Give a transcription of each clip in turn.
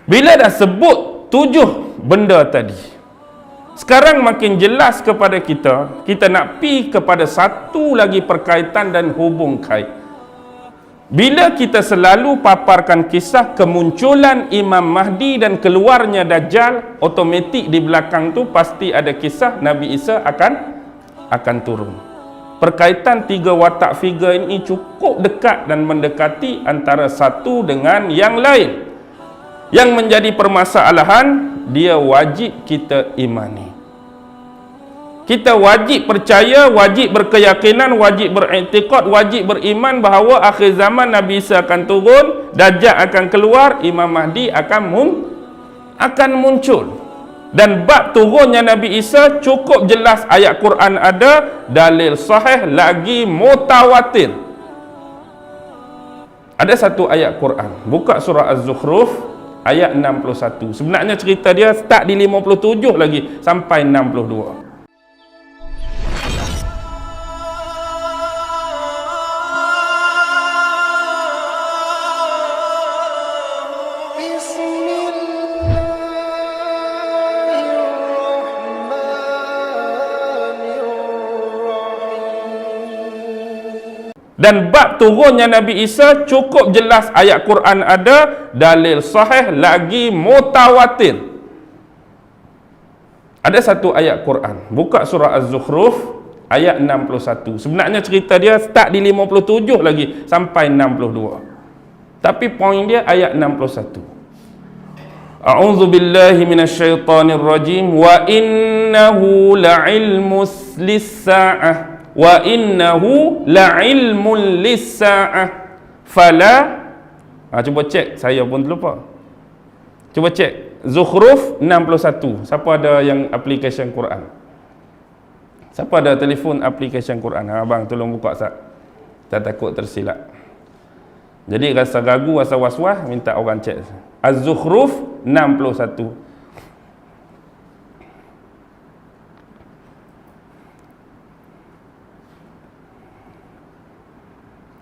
Bila dah sebut 7 benda tadi, sekarang makin jelas kepada kita, kita nak pi kepada satu lagi perkaitan dan hubung kait. Bila kita selalu paparkan kisah kemunculan Imam Mahdi dan keluarnya Dajjal, automatik di belakang tu pasti ada kisah Nabi Isa akan turun. Perkaitan 3 watak figure ini cukup dekat dan mendekati antara satu dengan yang lain. Yang menjadi permasalahan, dia wajib kita imani. Kita wajib percaya, wajib berkeyakinan, wajib beriktikad, wajib beriman bahawa akhir zaman Nabi Isa akan turun, Dajjal akan keluar, Imam Mahdi akan muncul. Dan bab turunnya Nabi Isa cukup jelas, ayat Quran ada, dalil sahih lagi mutawatir. Ada satu ayat Quran, buka surah Az-Zukhruf ayat 61. Sebenarnya cerita dia start di 57 lagi sampai 62. Dan bab turunnya Nabi Isa cukup jelas, ayat Quran ada, dalil sahih lagi mutawatir. Ada satu ayat Quran, buka surah Az-Zukhruf ayat 61. Sebenarnya cerita dia start di 57 lagi sampai 62. Tapi poin dia ayat 61. A'udzu billahi minasyaitonir rajim wa innahu la'ilmus lis-sa'ah wa innahu la'ilmun lis-sa'ah fala cuba cek, saya pun terlupa. Cuba cek Zukhruf 61. Siapa ada yang aplikasi Quran? Siapa ada telefon aplikasi Quran? Abang tolong buka sat. Saya takut tersilap. Jadi rasa ragu, rasa was-was, minta orang cek. Az-Zukhruf 61.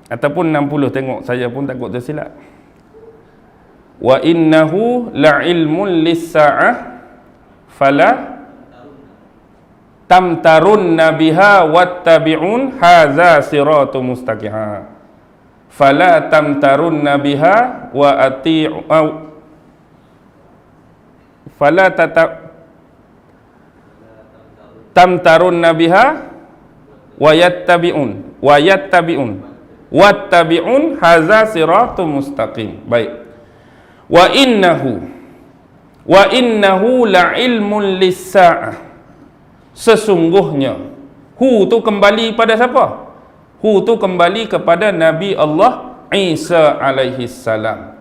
Ataupun 60, tengok saya pun takut tersilap. Wa innahu la'ilmun lis-sa'ah fala tamtarunna biha wattabi'un hadza siratun mustaqim. Fala tamtarunna biha wa ati'u fala tamtarunna biha wa yattabi'un wattabi'un hadza siratun mustaqim. Baik. Wa innahu la'ilmun lis-sa'ah. Sesungguhnya, hu tu kembali pada siapa? Hu tu kembali kepada Nabi Allah Isa alaihi salam.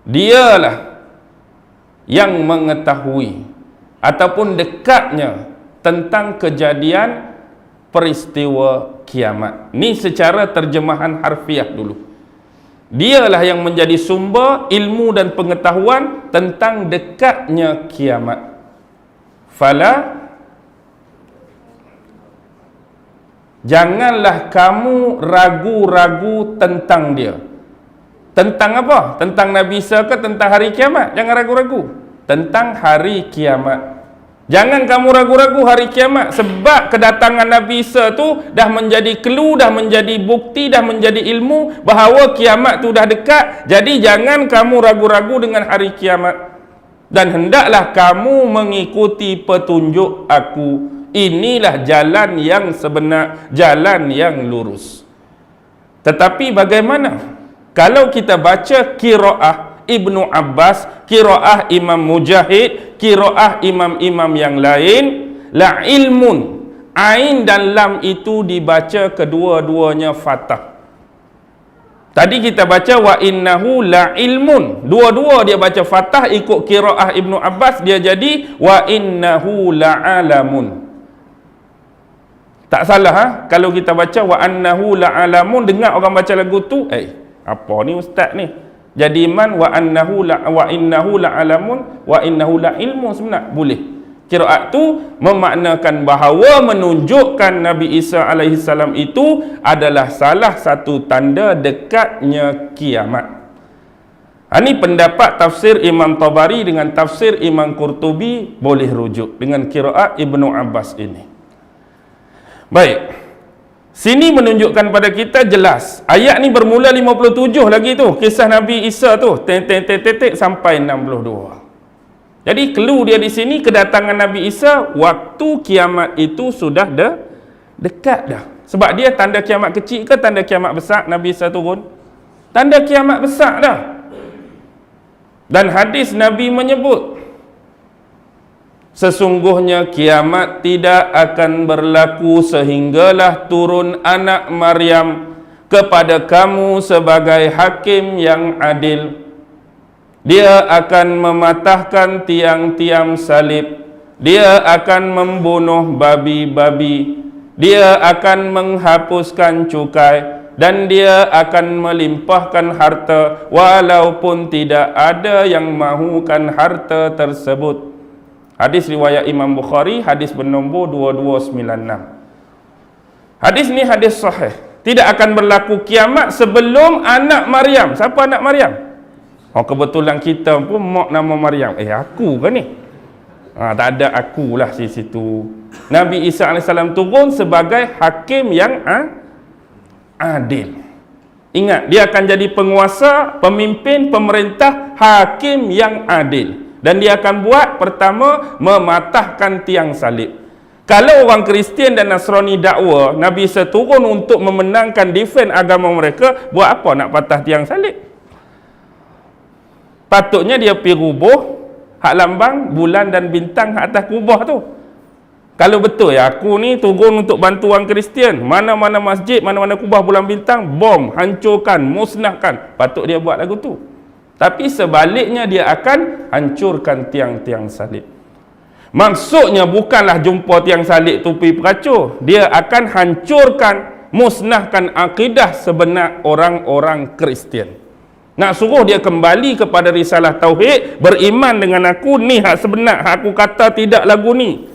Dialah yang mengetahui ataupun dekatnya tentang kejadian peristiwa kiamat. Ni secara terjemahan harfiah dulu. Dialah yang menjadi sumber ilmu dan pengetahuan tentang dekatnya kiamat. Fala, janganlah kamu ragu-ragu tentang dia. Tentang apa? Tentang Nabi Isa ke tentang hari kiamat? Jangan ragu-ragu. Tentang hari kiamat. Jangan kamu ragu-ragu hari kiamat, sebab kedatangan Nabi Isa tu dah menjadi clue, dah menjadi bukti, dah menjadi ilmu bahawa kiamat tu dah dekat. Jadi jangan kamu ragu-ragu dengan hari kiamat. Dan hendaklah kamu mengikuti petunjuk aku. Inilah jalan yang sebenar, jalan yang lurus. Tetapi bagaimana kalau kita baca qiraah Ibnu Abbas, qiraah Imam Mujahid, qiraah imam-imam yang lain, la ilmun, ain dan lam itu dibaca kedua-duanya fathah. Tadi kita baca wa innahu la ilmun, dua-dua dia baca fathah, ikut qiraah Ibnu Abbas dia jadi wa innahu la alamun. Tak salah ha? Kalau kita baca wa annahu la alamun, dengar orang baca lagu tu, apa ni ustaz ni? Jadi iman wa innahu la alamun wa innahu la ilmu, sebenar boleh. Qiraat tu memaknakan bahawa menunjukkan Nabi Isa alaihi salam itu adalah salah satu tanda dekatnya kiamat. Ini pendapat tafsir Imam Tabari dengan tafsir Imam Qurtubi boleh rujuk dengan qiraat Ibnu Abbas ini. Baik. Sini menunjukkan pada kita jelas. Ayat ni bermula 57 lagi tu. Kisah Nabi Isa tu. Sampai 62. Jadi clue dia di sini kedatangan Nabi Isa waktu kiamat itu sudah dekat dah. Sebab dia tanda kiamat kecil ke tanda kiamat besar Nabi Isa turun? Tanda kiamat besar dah. Dan hadis Nabi menyebut, sesungguhnya kiamat tidak akan berlaku sehinggalah turun anak Maryam kepada kamu sebagai hakim yang adil. Dia akan mematahkan tiang-tiang salib. Dia akan membunuh babi-babi. Dia akan menghapuskan cukai. Dan dia akan melimpahkan harta walaupun tidak ada yang mahukan harta tersebut. Hadis riwayat Imam Bukhari, hadis bernombor 2296. Hadis ni hadis sahih. Tidak akan berlaku kiamat sebelum anak Maryam. Siapa anak Maryam? Oh, kebetulan kita pun mak nama Maryam. Aku kan ni? Tak ada akulah di situ. Nabi Isa AS turun sebagai hakim yang adil. Ingat, dia akan jadi penguasa, pemimpin, pemerintah, hakim yang adil. Dan dia akan buat pertama mematahkan tiang salib. Kalau orang Kristian dan Nasrani dakwa Nabi Isa turun untuk memenangkan defend agama mereka, buat apa nak patah tiang salib? Patutnya dia pergi rubuh hak lambang bulan dan bintang hak atas kubah tu. Kalau betul ya aku ni turun untuk bantu orang Kristian, mana-mana masjid, mana-mana kubah bulan bintang, bom, hancurkan, musnahkan. Patut dia buat lagu tu. Tapi sebaliknya dia akan hancurkan tiang-tiang salib. Maksudnya bukanlah jumpa tiang salib tu pergi peracur. Dia akan hancurkan, musnahkan akidah sebenar orang-orang Kristian. Nak suruh dia kembali kepada risalah tauhid, beriman dengan aku, ni hak sebenar, hak aku kata tidak lagu ni.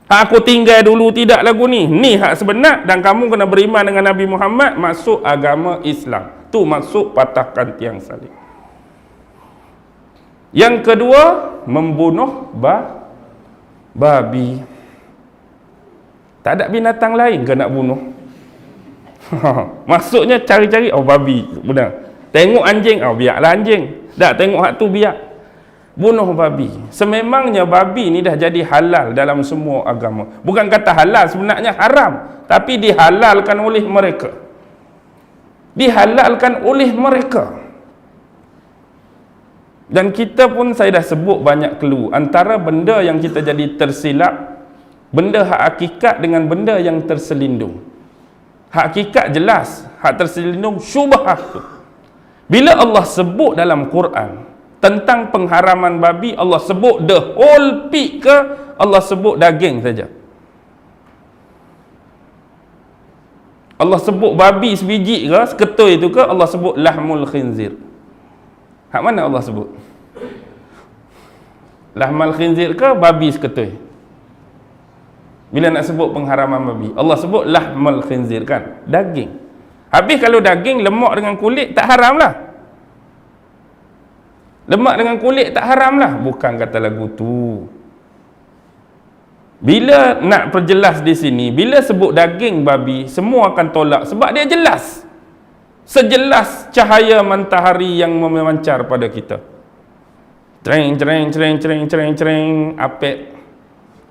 Hak aku tinggal dulu tidak lagu ni. Ni hak sebenar dan kamu kena beriman dengan Nabi Muhammad, masuk agama Islam. Tu maksud patahkan tiang salib. Yang kedua, membunuh babi. Tak ada binatang lain ke nak bunuh? Maksudnya cari-cari, babi, benar. Tengok anjing, biarlah anjing. Tak tengok hak tu biar. Bunuh babi. Sememangnya babi ni dah jadi halal dalam semua agama. Bukan kata halal, sebenarnya haram. Tapi dihalalkan oleh mereka. Dihalalkan oleh mereka. Dan kita pun saya dah sebut banyak clue. Antara benda yang kita jadi tersilap, benda hak hakikat dengan benda yang terselindung. Hak hakikat jelas, hak terselindung syubhah tu. Bila Allah sebut dalam Quran tentang pengharaman babi, Allah sebut the whole pig ke Allah sebut daging saja? Allah sebut babi sebiji ke, seketui itu ke Allah sebut lahmul khinzir? Hak mana Allah sebut? Lahmul khinzir ke babi seketui? Bila nak sebut pengharaman babi, Allah sebut lahmul khinzir kan, daging. Habis kalau daging lemak dengan kulit tak haram lah. Lemak dengan kulit tak haram lah. Bukan kata lagu tu. Bila nak perjelas di sini, bila sebut daging babi, semua akan tolak sebab dia jelas. Sejelas cahaya matahari yang memancar pada kita. Cereng cereng cereng cereng cereng cereng apek.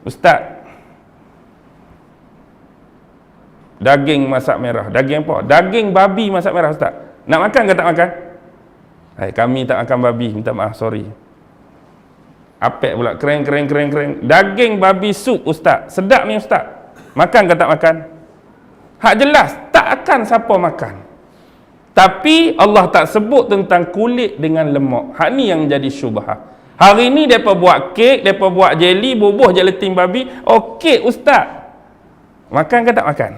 Ustaz, daging masak merah. Daging apa? Daging babi masak merah, Ustaz. Nak makan ke tak makan? Kami tak makan babi, minta maaf, sorry. Apek pula, kereng kereng kereng kereng. Daging babi sup, Ustaz. Sedap ni, Ustaz. Makan ke tak makan? Hak jelas, tak akan siapa makan. Tapi Allah tak sebut tentang kulit dengan lemak. Hak ni yang jadi syubhah. Hari ni mereka buat kek, mereka buat jelly, bubuh jelatin babi. Kek, Ustaz. Makan ke tak makan?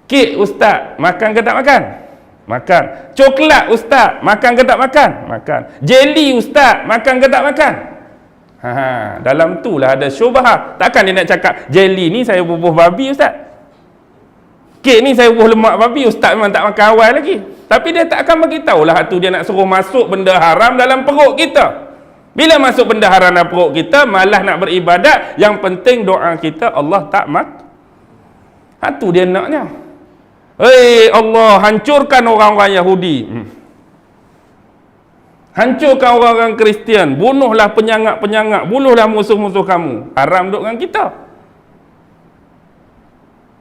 Kek, Ustaz. Makan ke tak makan? Makan. Coklat, Ustaz. Makan ke tak makan? Makan. Jelly, Ustaz. Makan ke tak makan? Dalam tu lah ada syubhah. Takkan dia nak cakap jelly ni saya bubuh babi, Ustaz. Kek ni saya bubuh lemak babi, Ustaz memang tak makan awal lagi. Tapi dia tak akan bagi tahu lah tu dia nak suruh masuk benda haram dalam perut kita. Bila masuk benda haram dalam perut kita, malah nak beribadat, yang penting doa kita Allah tak tu dia naknya. Allah hancurkan orang-orang Yahudi. Hancurkan orang-orang Kristian, bunuhlah penyangak-penyangak, bunuhlah musuh-musuh kamu. Haram duk dengan kita.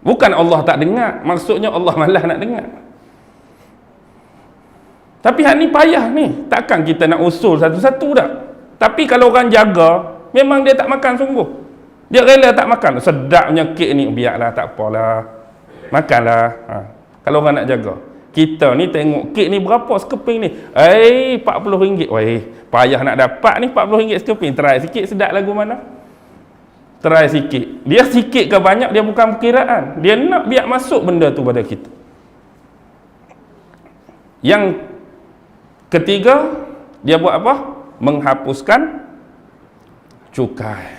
Bukan Allah tak dengar, maksudnya Allah malah nak dengar. Tapi hak ni payah ni, takkan kita nak usul satu-satu tak. Tapi kalau orang jaga, memang dia tak makan sungguh. Dia rela tak makan. Sedapnya kek ni, biarlah tak apalah, makanlah. Kalau orang nak jaga. Kita ni tengok kek ni berapa sekeping ni, RM40. Payah nak dapat ni RM40 sekeping. Try sikit, sedap lagu mana? Try sikit. Dia sikit ke banyak, dia bukan perkiraan. Dia nak biar masuk benda tu pada kita. Yang ketiga, dia buat apa? Menghapuskan cukai.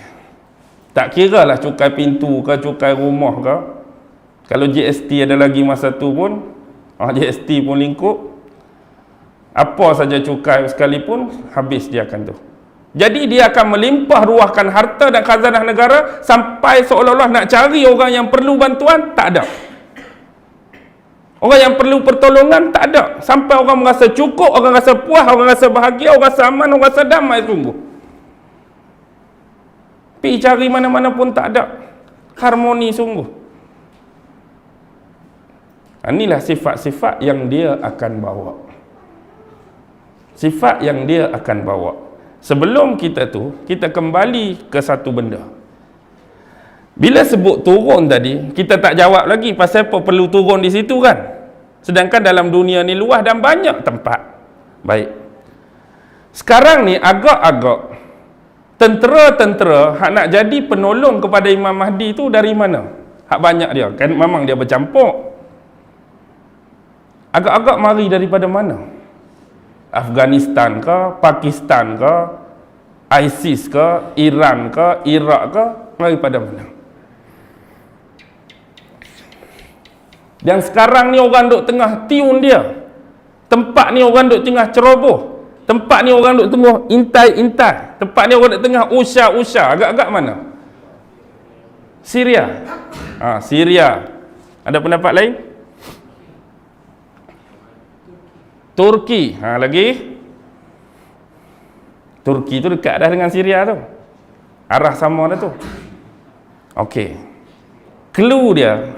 Tak kira lah cukai pintu ke, cukai rumah ke. Kalau GST ada lagi masa tu pun, GST pun lingkup. Apa saja cukai sekalipun, habis dia akan tu. Jadi dia akan melimpah ruahkan harta dan khazanah negara sampai seolah-olah nak cari orang yang perlu bantuan, tak ada. Orang yang perlu pertolongan, tak ada. Sampai orang merasa cukup, orang rasa puas, orang rasa bahagia, orang rasa aman, orang rasa damai sungguh. Pergi cari mana-mana pun tak ada. Harmoni sungguh. Inilah sifat-sifat yang dia akan bawa. Sifat yang dia akan bawa. Sebelum kita kembali ke satu benda. Bila sebut turun tadi, kita tak jawab lagi pasal apa perlu turun di situ kan. Sedangkan dalam dunia ni luas dan banyak tempat. Baik. Sekarang ni agak-agak tentera-tentera hak nak jadi penolong kepada Imam Mahdi tu dari mana? Hak banyak dia. Kan memang dia bercampur. Agak-agak mari daripada mana? Afghanistan ke, Pakistan ke, ISIS ke, Iran ke, Iraq ke, mari pada mana? Dan sekarang ni orang duk tengah tiun dia. Tempat ni orang duk tengah ceroboh. Tempat ni orang duk tengah intai-intai. Tempat ni orang duk tengah usah-usah. Agak-agak mana? Syria. Syria. Ada pendapat lain? Turki. Lagi? Turki tu dekat dah dengan Syria tu. Arah sama dah tu. Okey. Clue dia,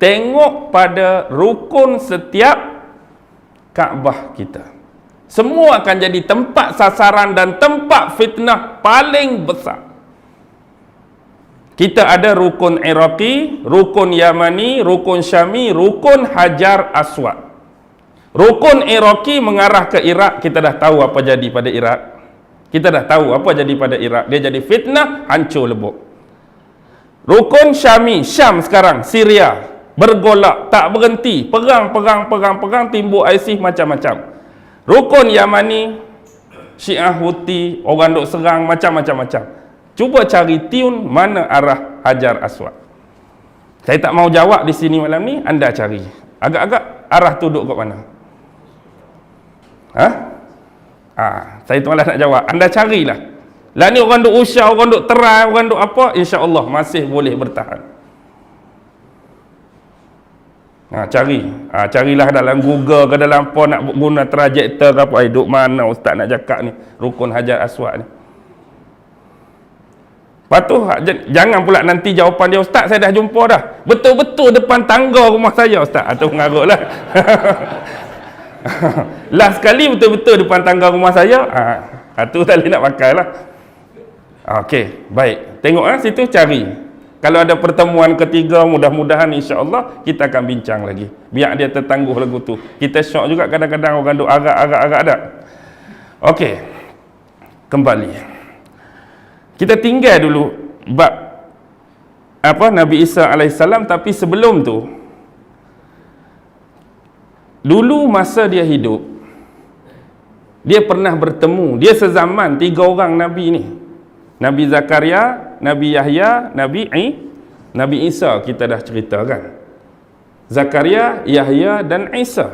tengok pada rukun setiap Kaabah kita. Semua akan jadi tempat sasaran dan tempat fitnah paling besar. Kita ada rukun Iraqi, rukun Yamani, rukun Syami, rukun Hajar Aswad. Rukun Iraqi mengarah ke Iraq, kita dah tahu apa jadi pada Iraq. Kita dah tahu apa jadi pada Iraq. Dia jadi fitnah, hancur lebur. Rukun Syami, Syam sekarang, Syria, bergolak, tak berhenti, perang, timbul ISIS macam-macam. Rukun Yamani, Syiah Houthi, orang duk serang macam-macam. Cuba cari tiun mana arah Hajar Aswad. Saya tak mau jawab di sini malam ni, anda cari. Agak-agak arah tu duk kat mana? Saya tu malah nak jawab. Anda carilah. Lah ni orang duk usah, orang duk terai, orang duk apa, insya-Allah masih boleh bertahan. Carilah dalam Google ke dalam apa nak guna trajektor ke apa. Duk mana ustaz nak cakap ni rukun Hajar Aswad ni. Lepas tu jangan pula nanti jawapan dia, ustaz saya dah jumpa dah, betul-betul depan tangga rumah saya ustaz. Atau mengarutlah. Last sekali betul-betul depan tangga rumah saya. Tu tak boleh nak pakai lah. Okey, baik. Tengok situ cari. Kalau ada pertemuan ketiga, mudah-mudahan insya-Allah kita akan bincang lagi. Biar dia tertangguh lagu tu. Kita syok juga kadang-kadang orang duk agak-agak ada. Okey. Kembali. Kita tinggal dulu bab Nabi Isa alaihissalam, tapi sebelum tu, dulu masa dia hidup, dia pernah bertemu, dia sezaman 3 orang Nabi ni. Nabi Zakaria, Nabi Yahya, Nabi Isa kita dah ceritakan. Zakaria, Yahya dan Isa.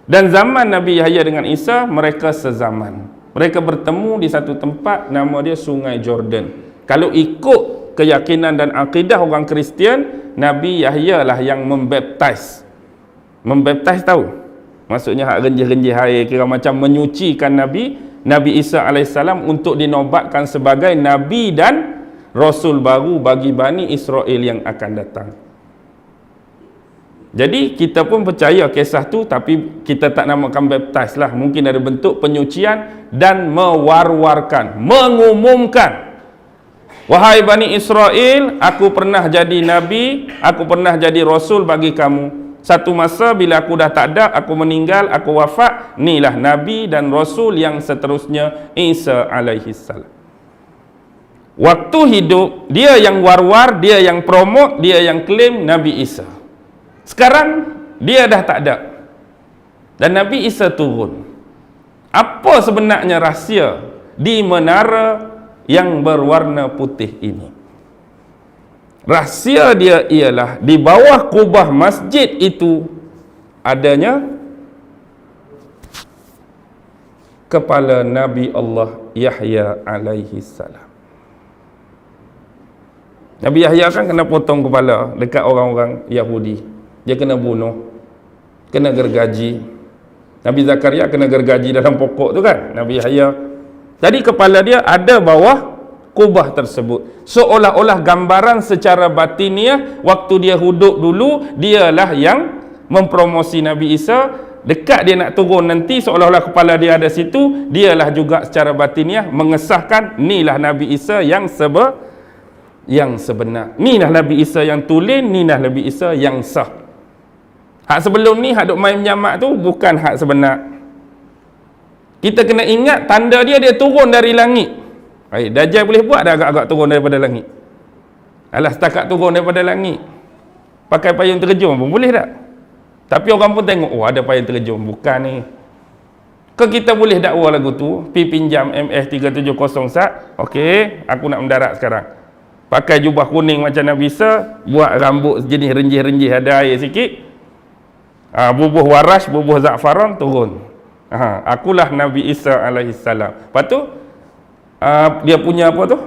Dan zaman Nabi Yahya dengan Isa, mereka sezaman. Mereka bertemu di satu tempat, nama dia Sungai Jordan. Kalau ikut keyakinan dan akidah orang Kristian, Nabi Yahya lah yang membaptize. Membaptize tahu? Maksudnya hak renjih-renjih air, kira macam menyucikan Nabi Isa alaihissalam untuk dinobatkan sebagai Nabi dan Rasul baru bagi Bani Israel yang akan datang. Jadi kita pun percaya kisah tu, tapi kita tak namakan baptize lah. Mungkin ada bentuk penyucian dan mewar-warkan, mengumumkan, wahai Bani Israel, aku pernah jadi Nabi, aku pernah jadi Rasul bagi kamu. Satu masa bila aku dah tak ada, aku meninggal, aku wafat, inilah Nabi dan Rasul yang seterusnya, Isa alaihissalam. Waktu hidup, dia yang war-war, dia yang promote, dia yang claim Nabi Isa. Sekarang, dia dah tak ada. Dan Nabi Isa turun. Apa sebenarnya rahsia di menara yang berwarna putih ini? Rahsia dia ialah di bawah kubah masjid itu adanya kepala Nabi Allah Yahya alaihi salam. Nabi Yahya kan kena potong kepala dekat orang-orang Yahudi. Dia kena bunuh, kena gergaji. Nabi Zakaria kena gergaji dalam pokok tu kan, Nabi Yahya. Jadi kepala dia ada bawah kubah tersebut. Seolah-olah gambaran secara batiniah, waktu dia hidup dulu, dialah yang mempromosi Nabi Isa. Dekat dia nak turun nanti, seolah-olah kepala dia ada situ, dialah juga secara batiniah mengesahkan, inilah Nabi Isa yang sebenar. Inilah Nabi Isa yang tulen, inilah Nabi Isa yang sah. Hak sebelum ni, hak duk main menyamak tu bukan hak sebenar. Kita kena ingat tanda dia turun dari langit. Dajjal boleh buat dah agak-agak turun daripada langit. Alah, setakat turun daripada langit, pakai payung terjun pun boleh tak? Tapi orang pun tengok, oh ada payung terjun, bukan ni. Ke kita boleh dakwa lagu tu, pi pinjam MS370 sat, okey, aku nak mendarat sekarang. Pakai jubah kuning macam Nabi Isa, buat rambut jenis renjih-renjih, ada air sikit, bubuh warash, bubuh za'faran, turun. Akulah Nabi Isa alaihissalam. Lepas tu dia punya apa tu,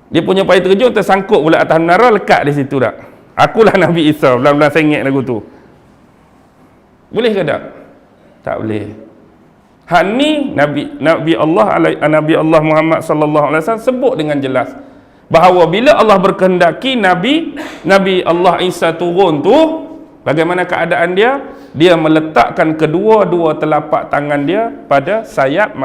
dia punya payung terjun tersangkut pula atas menara, lekat di situ tak? Akulah Nabi Isa, belah-belah sengit lagu tu. Boleh ke tak? Tak boleh. Hak ni Nabi Allah Muhammad sallallahu alaihi wasallam sebut dengan jelas bahawa bila Allah berkehendaki Nabi Allah Isa turun tu, bagaimana keadaan dia? Dia meletakkan kedua-dua telapak tangan dia pada sayap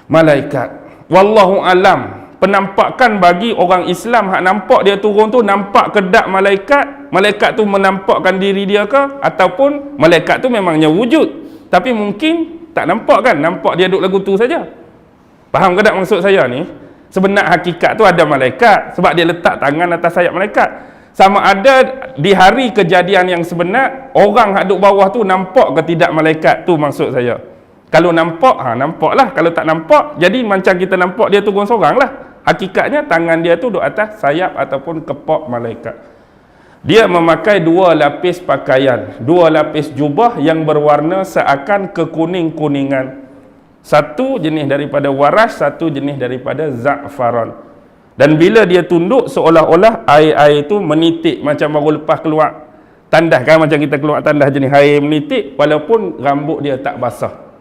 malaikat. Wallahu alam. Penampakan bagi orang Islam hak nampak dia turun tu, nampak kedak malaikat tu menampakkan diri dia ke, ataupun malaikat tu memangnya wujud tapi mungkin tak nampak kan, nampak dia duduk lagu tu saja. Faham ke tak maksud saya ni? Sebenar hakikat tu ada malaikat, sebab dia letak tangan atas sayap malaikat. Sama ada di hari kejadian yang sebenar, orang hak duduk bawah tu nampak ke tidak malaikat tu maksud saya. Kalau nampak, nampaklah. Kalau tak nampak, jadi macam kita nampak dia turun seorang lah. Hakikatnya tangan dia tu duduk atas sayap ataupun kepok malaikat. Dia memakai dua lapis pakaian, dua lapis jubah yang berwarna seakan kekuning-kuningan. Satu jenis daripada warash, satu jenis daripada za'faran. Dan bila dia tunduk, seolah-olah air-air itu menitik macam baru lepas keluar tandas kan, macam kita keluar tandas jenis air menitik, walaupun rambut dia tak basah.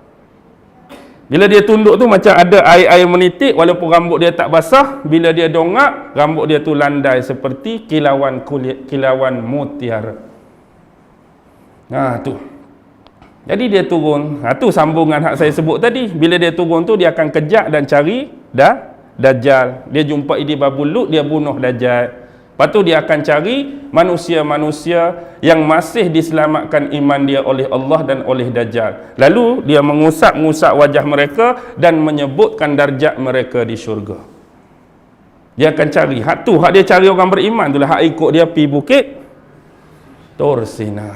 Bila dia tunduk tu macam ada air-air menitik walaupun rambut dia tak basah. Bila dia dongak, rambut dia tu landai seperti kilauan kulit, kilauan mutiara. Tu. Jadi dia turun. Tu sambungan hak saya sebut tadi. Bila dia turun tu, dia akan kejak dan cari Dajjal. Dia jumpa Idi Babul Lut, dia bunuh Dajjal. Lepas tu dia akan cari manusia-manusia yang masih diselamatkan iman dia oleh Allah dan oleh Dajjal. Lalu dia mengusap-ngusap wajah mereka dan menyebutkan darjat mereka di syurga. Dia akan cari. Hak tu, hak dia cari orang beriman tu lah. Hak ikut dia pi bukit Tur Sina.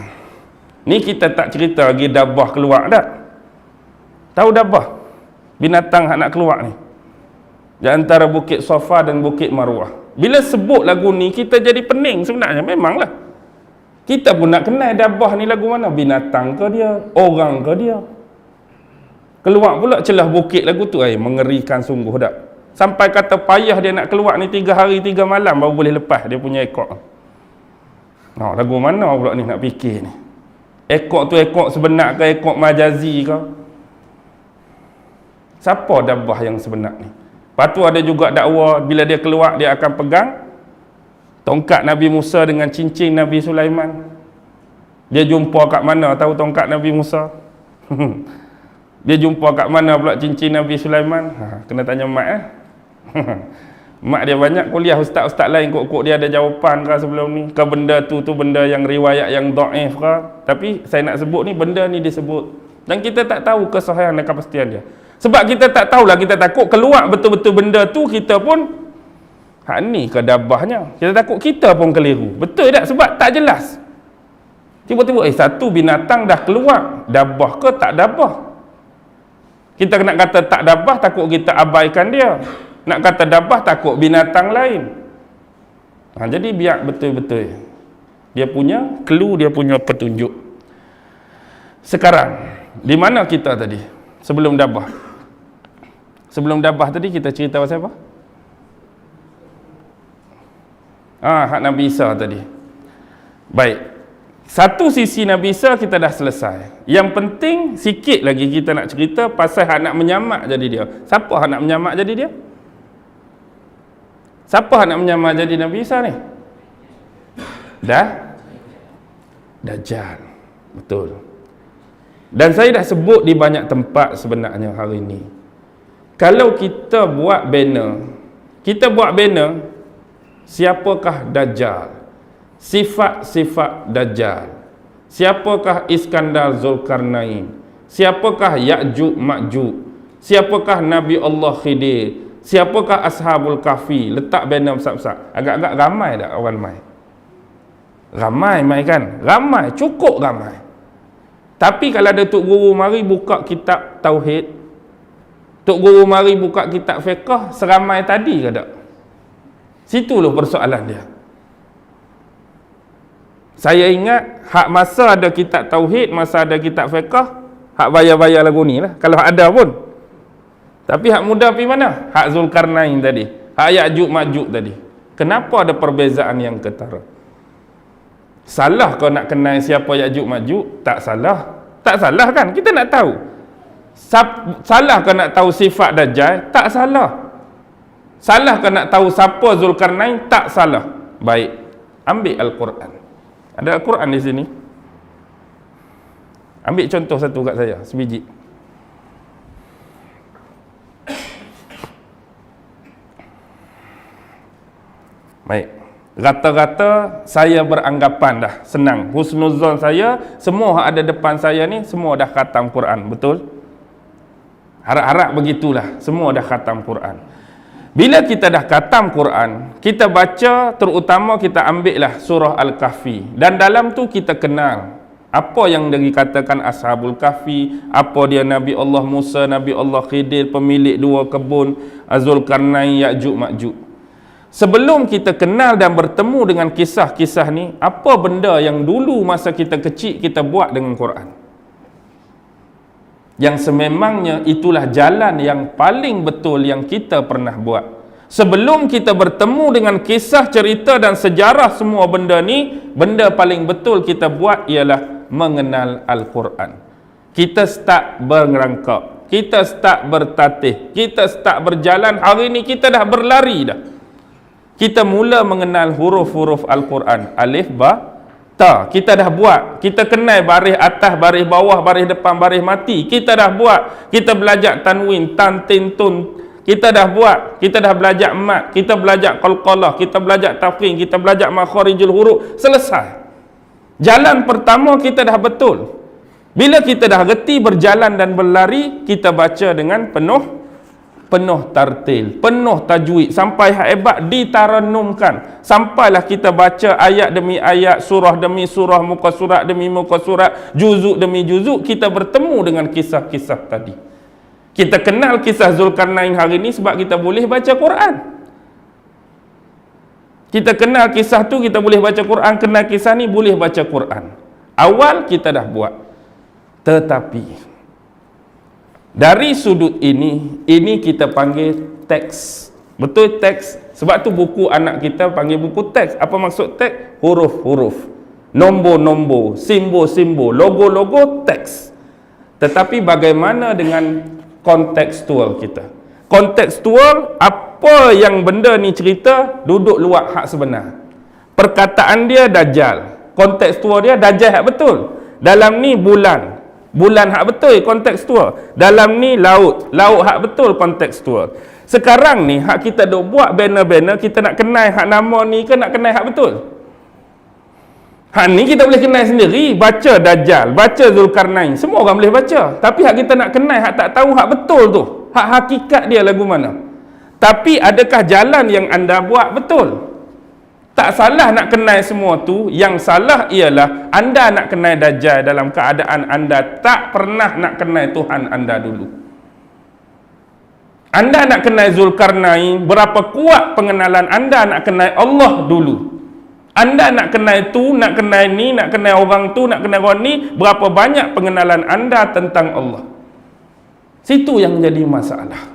Ni kita tak cerita lagi Dabah keluar tak? Tahu Dabah? Binatang hak nak keluar ni. Di antara Bukit Safa dan Bukit Marwah. Bila sebut lagu ni, kita jadi pening sebenarnya, memanglah. Kita pun nak kenal dabah ni lagu mana, binatang ke dia, orang ke dia. Keluar pula celah bukit lagu tu, mengerikan sungguh dak. Sampai kata payah dia nak keluar ni 3 hari 3 malam baru boleh lepas dia punya ekor. Lagu mana pula ni nak fikir ni? Ekor tu ekor sebenar ke ekor majazi ke? Siapa dabah yang sebenar ni? Lepas tu ada juga dakwa bila dia keluar dia akan pegang tongkat Nabi Musa dengan cincin Nabi Sulaiman. Dia jumpa kat mana tahu tongkat Nabi Musa? Dia jumpa kat mana pula cincin Nabi Sulaiman? Kena tanya mak mak dia banyak kuliah, ustaz-ustaz lain kok dia ada jawapan ke sebelum ni. Ke benda tu benda yang riwayat yang dhaif ke? Tapi saya nak sebut ni benda ni disebut. Dan kita tak tahu kesahihan dan kepastian dia. Sebab kita tak tahulah, kita takut keluar betul-betul benda tu, kita pun ni ke dabahnya. Kita takut kita pun keliru. Betul tak? Sebab tak jelas. Tiba-tiba satu binatang dah keluar, dabah ke tak dabah. Kita nak kata tak dabah, takut kita abaikan dia. Nak kata dabah, takut binatang lain. Jadi biar betul-betul dia punya clue, dia punya petunjuk. Sekarang di mana kita tadi sebelum dabah? Sebelum dabah tadi kita cerita pasal apa? Hak Nabi Isa tadi. Baik. Satu sisi Nabi Isa kita dah selesai. Yang penting sikit lagi kita nak cerita pasal hak nak menyamak jadi dia. Siapa hak nak menyamak jadi dia? Siapa hak nak menyamak jadi Nabi Isa ni? Dajjal. Betul. Dan saya dah sebut di banyak tempat sebenarnya hari ini. Kalau kita buat banner, siapakah Dajjal? Sifat-sifat Dajjal. Siapakah Iskandar Zulkarnain? Siapakah Ya'juj Ma'juj? Siapakah Nabi Allah Khidir? Siapakah Ashabul Kahfi? Letak banner besar-besar. Agak-agak ramai tak orang mai? Ramai mai kan? Ramai, cukup ramai. Tapi kalau ada Tok Guru mari buka kitab Tauhid, Tok Guru mari buka kitab fiqh, seramai tadi ke tak? Situlah persoalan dia. Saya ingat hak masa ada kitab Tauhid, masa ada kitab fiqh, hak bayar-bayar lagu ni lah, kalau ada pun. Tapi hak muda pergi mana? Hak Zulkarnain tadi, hak Ya'juj Ma'juj tadi. Kenapa ada perbezaan yang ketara? Salah kau nak kenal siapa Ya'juj Ma'juj? Tak salah. Tak salah kan? Kita nak tahu. Salah kau nak tahu sifat Dajjal? Tak salah. Salah kau nak tahu siapa Zulkarnain? Tak salah. Baik. Ambil Al-Quran. Ada Al-Quran di sini. Ambil contoh satu kat saya, sebiji. Baik. Rata-rata saya beranggapan dah senang. Husnuzon saya, semua yang ada depan saya ni semua dah khatam Quran, betul? Harap-harap begitulah, semua dah khatam Quran. Bila kita dah khatam Quran, kita baca, terutama kita ambil lah surah Al-Kahfi. Dan dalam tu kita kenal apa yang dikatakan Ashabul Kahfi, apa dia Nabi Allah Musa, Nabi Allah Khidir, pemilik 2 kebun, Zulkarnain, Ya'juj Ma'juj. Sebelum kita kenal dan bertemu dengan kisah-kisah ni, apa benda yang dulu masa kita kecil kita buat dengan Quran? Yang sememangnya itulah jalan yang paling betul yang kita pernah buat. Sebelum kita bertemu dengan kisah, cerita dan sejarah semua benda ni, benda paling betul kita buat ialah mengenal Al-Quran. Kita start berangkak, kita start bertatih, kita start berjalan. Hari ni kita dah berlari dah. Kita mula mengenal huruf-huruf Al-Quran. Alif, Ba, Ta. Kita dah buat. Kita kenal baris atas, baris bawah, baris depan, baris mati. Kita dah buat. Kita belajar tanwin, tan, tin, tun. Kita dah buat. Kita dah belajar mat. Kita belajar qalqalah. Kita belajar tafkhim. Kita belajar makharijul huruf. Selesai. Jalan pertama kita dah betul. Bila kita dah reti berjalan dan berlari, kita baca dengan penuh tartil, penuh tajwid, sampai hebat ditaranumkan. Sampailah kita baca ayat demi ayat, surah demi surah, muka surat demi muka surat, juzuk demi juzuk, kita bertemu dengan kisah-kisah tadi. Kita kenal kisah Zulkarnain hari ini sebab kita boleh baca Quran. Kita kenal kisah tu, kita boleh baca Quran. Kenal kisah ni, boleh baca Quran. Awal kita dah buat. Tetapi dari sudut ini kita panggil teks. Betul, teks. Sebab tu buku anak kita panggil buku teks. Apa maksud teks? Huruf-huruf, nombor-nombor, simbol-simbol, logo-logo, teks. Tetapi bagaimana dengan kontekstual kita? Kontekstual, apa yang benda ni cerita, duduk luar hak sebenar. Perkataan dia dajjal, kontekstual dia dajjal hak betul. Dalam ni bulan hak betul, kontekstual. Dalam ni laut hak betul, kontekstual. Sekarang ni hak kita duk buat banner-banner, kita nak kenal hak nama ni ke nak kenal hak betul? Hak ni kita boleh kenal sendiri, baca Dajjal, baca Zulkarnain, semua orang boleh baca. Tapi hak kita nak kenal, hak tak tahu hak betul tu, hak hakikat dia lagu mana. Tapi adakah jalan yang anda buat betul? Tak salah nak kenal semua tu, yang salah ialah anda nak kenal Dajjal dalam keadaan anda tak pernah nak kenal Tuhan anda dulu. Anda nak kenal Zulkarnain, berapa kuat pengenalan anda nak kenal Allah dulu. Anda nak kenal tu, nak kenal ni, nak kenal orang tu, nak kenal orang ni, berapa banyak pengenalan anda tentang Allah. Situ yang jadi masalah.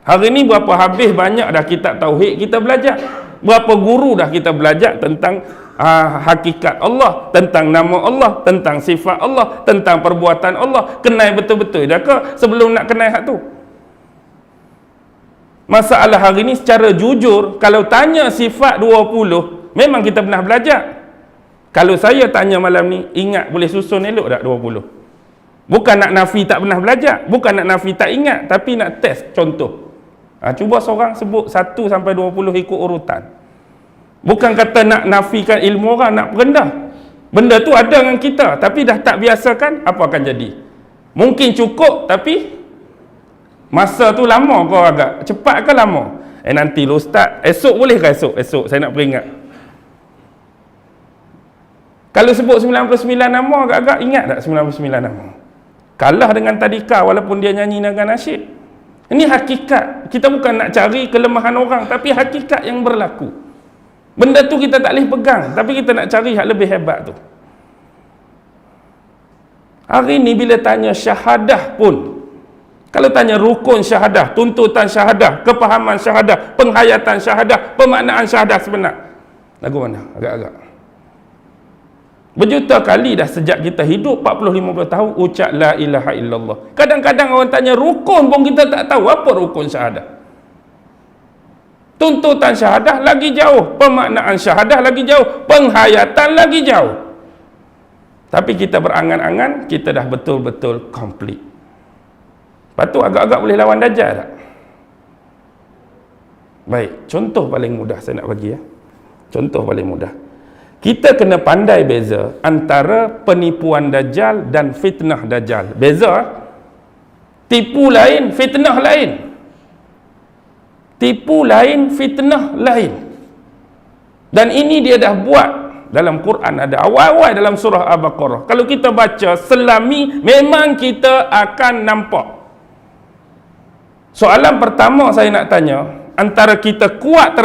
Hari ni berapa habis banyak dah kitab tauhid kita belajar. Berapa guru dah kita belajar tentang hakikat Allah, tentang nama Allah, tentang sifat Allah, tentang perbuatan Allah. Kenal betul-betul dah ke sebelum nak kenal hak tu? Masalah hari ni secara jujur, kalau tanya sifat 20, memang kita pernah belajar. Kalau saya tanya malam ni, ingat boleh susun elok tak 20? Bukan nak nafi tak pernah belajar, bukan nak nafi tak ingat, tapi nak test contoh. Cuba seorang sebut 1 sampai 20 ikut urutan. Bukan kata nak nafikan ilmu orang, nak rendah. Benda tu ada dengan kita, tapi dah tak biasakan, apa akan jadi? Mungkin cukup, tapi masa tu lama kau agak cepat ke lama? Nanti lo start, esok boleh ke esok saya nak peringat. Kalau sebut 99 nama, agak-agak ingat tak 99 nama? Kalah dengan tadika walaupun dia nyanyi dengan nasyid. Ini hakikat. Kita bukan nak cari kelemahan orang, tapi hakikat yang berlaku. Benda tu kita tak boleh pegang, tapi kita nak cari yang lebih hebat tu. Hari ni bila tanya syahadah pun, kalau tanya rukun syahadah, tuntutan syahadah, kepahaman syahadah, penghayatan syahadah, pemaknaan syahadah sebenar, lagu mana? Agak-agak berjuta kali dah sejak kita hidup 40-50 tahun ucap la ilaha illallah. Kadang-kadang orang tanya rukun pun kita tak tahu apa rukun syahadah. Tuntutan syahadah lagi jauh, pemaknaan syahadah lagi jauh, penghayatan lagi jauh. Tapi kita berangan-angan kita dah betul-betul komplit. Lepas tu agak-agak boleh lawan Dajjal tak? Baik, contoh paling mudah saya nak bagi ya. Contoh paling mudah. Kita kena pandai beza antara penipuan Dajjal dan fitnah Dajjal. Beza. Tipu lain, fitnah lain. Tipu lain, fitnah lain. Dan ini dia dah buat dalam Quran, ada awal-awal dalam surah Al-Baqarah. Kalau kita baca selami, memang kita akan nampak. Soalan pertama saya nak tanya, antara kita kuat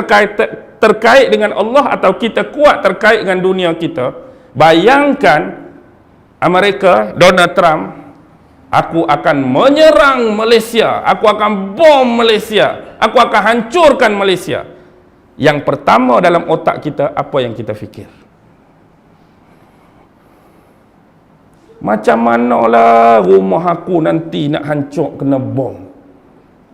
terkait dengan Allah atau kita kuat terkait dengan dunia kita. Bayangkan Amerika, Donald Trump, aku akan menyerang Malaysia, aku akan bom Malaysia, aku akan hancurkan Malaysia. Yang pertama dalam otak kita, apa yang kita fikir? Macam manalah rumah aku nanti nak hancur kena bom?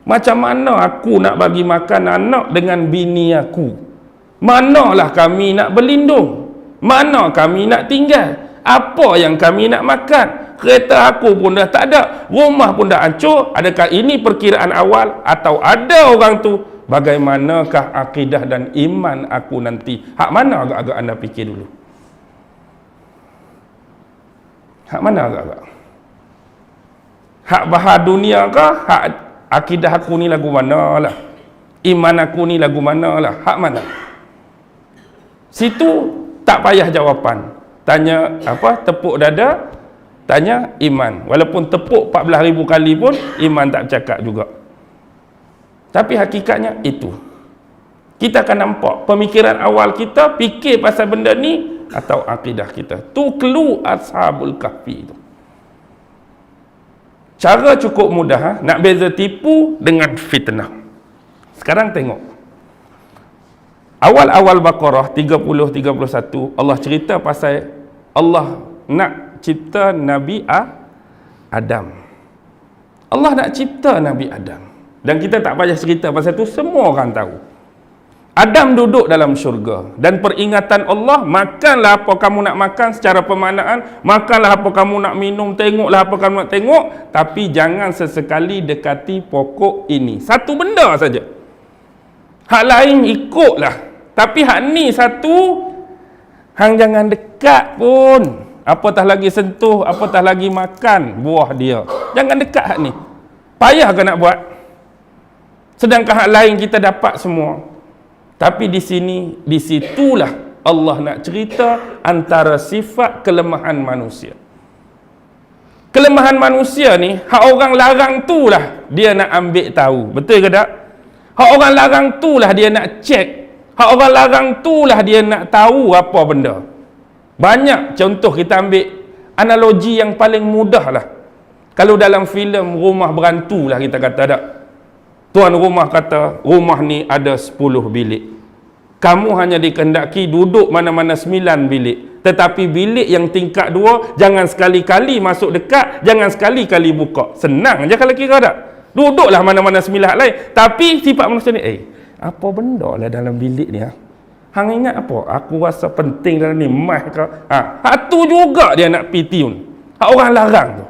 Macam mana aku nak bagi makan anak dengan bini aku? Manalah kami nak berlindung? Mana kami nak tinggal? Apa yang kami nak makan? Kereta aku pun dah tak ada, rumah pun dah hancur. Adakah ini perkiraan awal? Atau ada orang tu? Bagaimanakah akidah dan iman aku nanti? Hak mana agak-agak anda fikir dulu? Hak mana agak-agak? Hak bahar dunia kah? Hak akidah aku ni lagu mana lah? Iman aku ni lagu mana lah? Hak mana? Situ tak payah jawapan. Tanya apa? Tepuk dada, tanya iman. Walaupun tepuk 14,000 kali pun iman tak bercakap juga. Tapi hakikatnya itu. kita akan nampak pemikiran awal kita fikir pasal benda ni atau akidah kita. Tu clue Ashabul Kahfi tu. Cara cukup mudah nak beza tipu dengan fitnah. Sekarang tengok. Awal-awal Baqarah 30-31 Allah cerita pasal Allah nak cipta Nabi Adam. Allah nak cipta Nabi Adam. Dan kita tak payah cerita pasal tu, semua orang tahu. Adam duduk dalam syurga dan peringatan Allah, makanlah apa kamu nak makan secara pemaknaan, makanlah apa kamu nak minum, tengoklah apa kamu nak tengok, tapi jangan sesekali dekati pokok ini. Satu benda saja. Hak lain ikutlah, tapi hak ni satu hang jangan dekat pun. Apatah lagi sentuh, apatah lagi makan buah dia. Jangan dekat hak ni. Payah ke nak buat? Sedangkan hak lain kita dapat semua. Tapi di sini, di situlah Allah nak cerita antara sifat kelemahan manusia. Kelemahan manusia ni, hak orang larang tu lah dia nak ambil tahu. Betul ke tak? Hak orang larang tu lah dia nak cek. Hak orang larang tu lah dia nak tahu apa benda. Banyak contoh, kita ambil analogi yang paling mudah lah. Kalau dalam filem Rumah Berantu lah kita kata tak? Tuan rumah kata, rumah ni ada 10 bilik. Kamu hanya dikehendaki duduk mana-mana 9 bilik. Tetapi bilik yang tingkat 2, jangan sekali-kali masuk dekat, jangan sekali-kali buka. Senang je kalau kira tak? Duduklah mana-mana 9 lain. Tapi sifat manusia ni, apa benda lah dalam bilik ni? Hang ingat apa? Aku rasa penting dalam ni, mah ke? Hak tu juga dia nak pi tiun. Hak orang larang tu.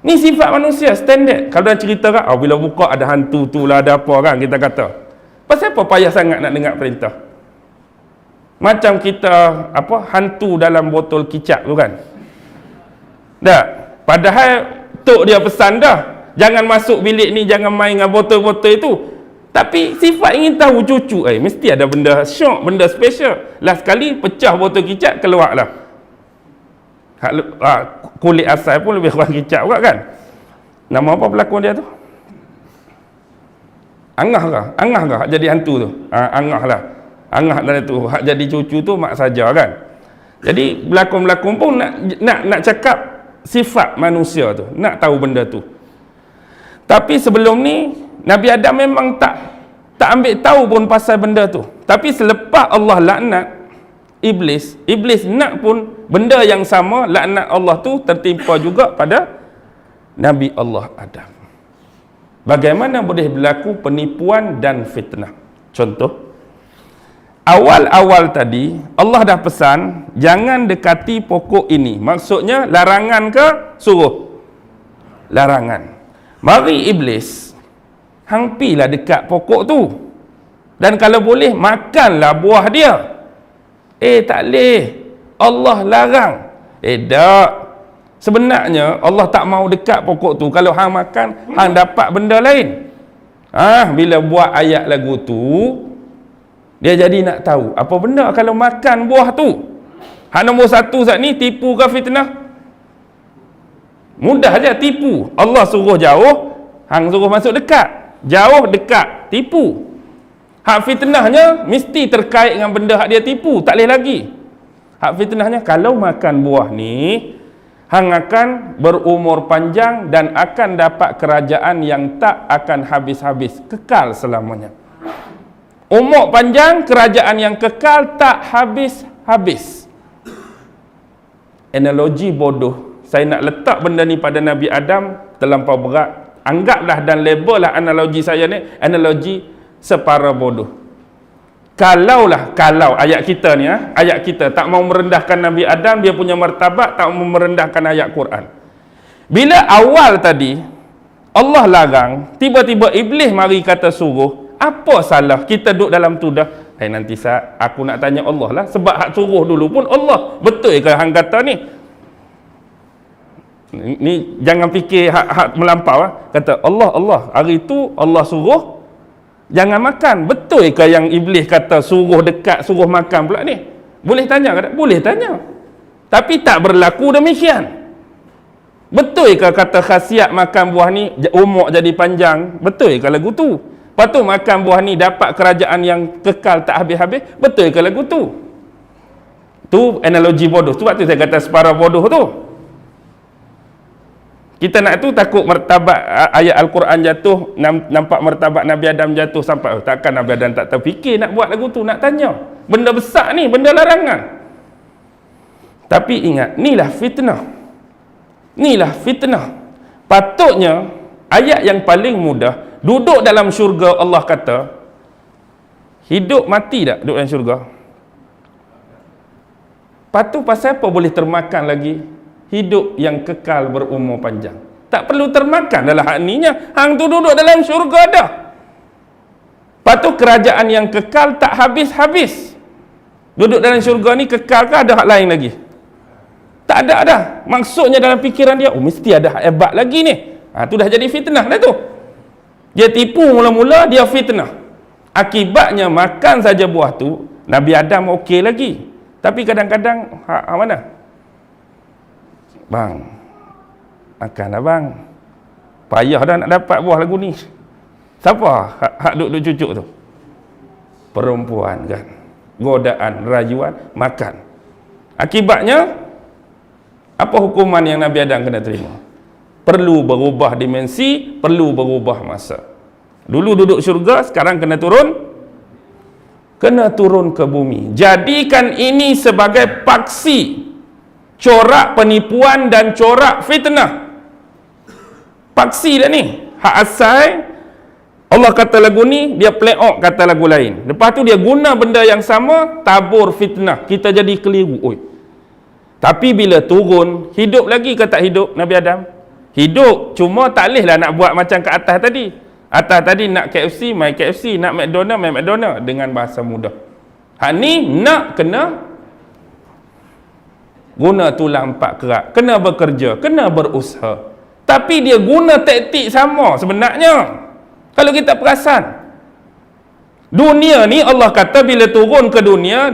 Ni sifat manusia standard. Kalau dah cerita kan, bila buka ada hantu tu lah, ada apa kan kita kata. Pasal apa payah sangat nak dengar perintah? Macam kita hantu dalam botol kicap tu kan. Tak. Padahal tok dia pesan dah, jangan masuk bilik ni, jangan main dengan botol-botol itu. Tapi sifat ingin tahu cucu, mesti ada benda syok, benda special. Last sekali pecah botol kicap, keluarlah. Kulit asal pun lebih kurang kicap juga kan. Nama apa pelakon dia tu? Angah ke? Angah ke hak jadi hantu tu? Angah lah. Angah dari tu hak jadi cucu tu mak saja kan. Jadi pelakon-pelakon pun nak cakap sifat manusia tu, nak tahu benda tu. Tapi sebelum ni Nabi Adam memang tak ambil tahu pun pasal benda tu. Tapi selepas Allah laknat Iblis nak pun benda yang sama, laknat Allah tu tertimpa juga pada Nabi Allah Adam. Bagaimana boleh berlaku penipuan dan fitnah? Contoh, awal-awal tadi Allah dah pesan jangan dekati pokok ini. Maksudnya larangan ke suruh? Larangan. Mari Iblis, hang pilah dekat pokok tu. Dan kalau boleh makanlah buah dia. Tak boleh. Allah larang. Tak. Sebenarnya Allah tak mau dekat pokok tu. Kalau hang makan, hang dapat benda lain. Bila buat ayat lagu tu, dia jadi nak tahu apa benda kalau makan buah tu. Hak nombor 1 saat ni, tipu ke fitnah? Mudah aja tipu. Allah suruh jauh, hang suruh masuk dekat. Jauh, dekat, tipu. Hak fitnahnya mesti terkait dengan benda hak dia tipu, tak boleh lagi. Hak fitnahnya kalau makan buah ni, hang akan berumur panjang dan akan dapat kerajaan yang tak akan habis-habis, kekal selamanya. Umur panjang, kerajaan yang kekal, tak habis-habis. Analogi bodoh. Saya nak letak benda ni pada Nabi Adam terlampau berat. Anggaplah dan label lah analogi saya ni analogi separa bodoh. Kalau ayat kita ni, ayat kita tak mau merendahkan Nabi Adam, dia punya martabat, tak mau merendahkan ayat Quran. Bila awal tadi Allah larang, tiba-tiba Iblis mari kata suruh, apa salah kita duduk dalam tu dah? Nanti saat aku nak tanya Allah lah, sebab hak suruh dulu pun Allah. Betul ke hang kata ni? Ni jangan fikir hak melampau kata Allah hari tu Allah suruh jangan makan. Betul ke yang Iblis kata suruh dekat, suruh makan pula ni? Boleh tanya ke tak? Boleh tanya. Tapi tak berlaku demikian. Betul ke kata khasiat makan buah ni umur jadi panjang? Betul ke lagu tu? Lepas tu makan buah ni dapat kerajaan yang kekal tak habis-habis. Betul ke lagu tu? Tu analogi bodoh. Sebab tu saya kata separa bodoh tu. Kita nak tu takut martabat ayat Al-Quran jatuh, nampak martabat Nabi Adam jatuh sampai takkan Nabi Adam tak terfikir nak buat lagu tu, nak tanya. Benda besar ni, benda larangan. Tapi ingat, inilah fitnah. Inilah fitnah. Patutnya ayat yang paling mudah, duduk dalam syurga Allah kata, hidup mati tak duduk dalam syurga? Lepas tu pasal apa boleh termakan lagi? Hidup yang kekal berumur panjang. Tak perlu termakan dalam hak ninya. Hang tu duduk dalam syurga dah. Lepas tu kerajaan yang kekal tak habis-habis. Duduk dalam syurga ni kekal ke ada hak lain lagi? Tak ada dah. Maksudnya dalam fikiran dia, oh mesti ada hak hebat lagi ni. Tu dah jadi fitnah dah tu. Dia tipu mula-mula, dia fitnah. Akibatnya makan saja buah tu, Nabi Adam okey lagi. Tapi kadang-kadang hak mana? Bang, makanlah bang. Payah dah nak dapat buah lagu ni. Siapa hak duduk cucuk tu? Perempuan kan. Godaan, rayuan, makan. Akibatnya apa hukuman yang Nabi Adam kena terima? Perlu berubah dimensi, perlu berubah masa. Dulu duduk syurga, sekarang kena turun ke bumi. Jadikan ini sebagai paksi corak penipuan dan corak fitnah. Paksi dah ni. Hak asal Allah kata lagu ni, dia play out kata lagu lain. Lepas tu dia guna benda yang sama, tabur fitnah. Kita jadi keliru. Oi. Tapi bila turun, hidup lagi ke tak hidup Nabi Adam? Hidup. Cuma tak bolehlah nak buat macam ke atas tadi. Atas tadi nak KFC, main KFC. Nak McDonald, main McDonald. Dengan bahasa mudah. Hak ni nak kena guna tulang empat kerak. Kena bekerja, kena berusaha. Tapi dia guna taktik sama sebenarnya. Kalau kita perasan. Dunia ni Allah kata bila turun ke dunia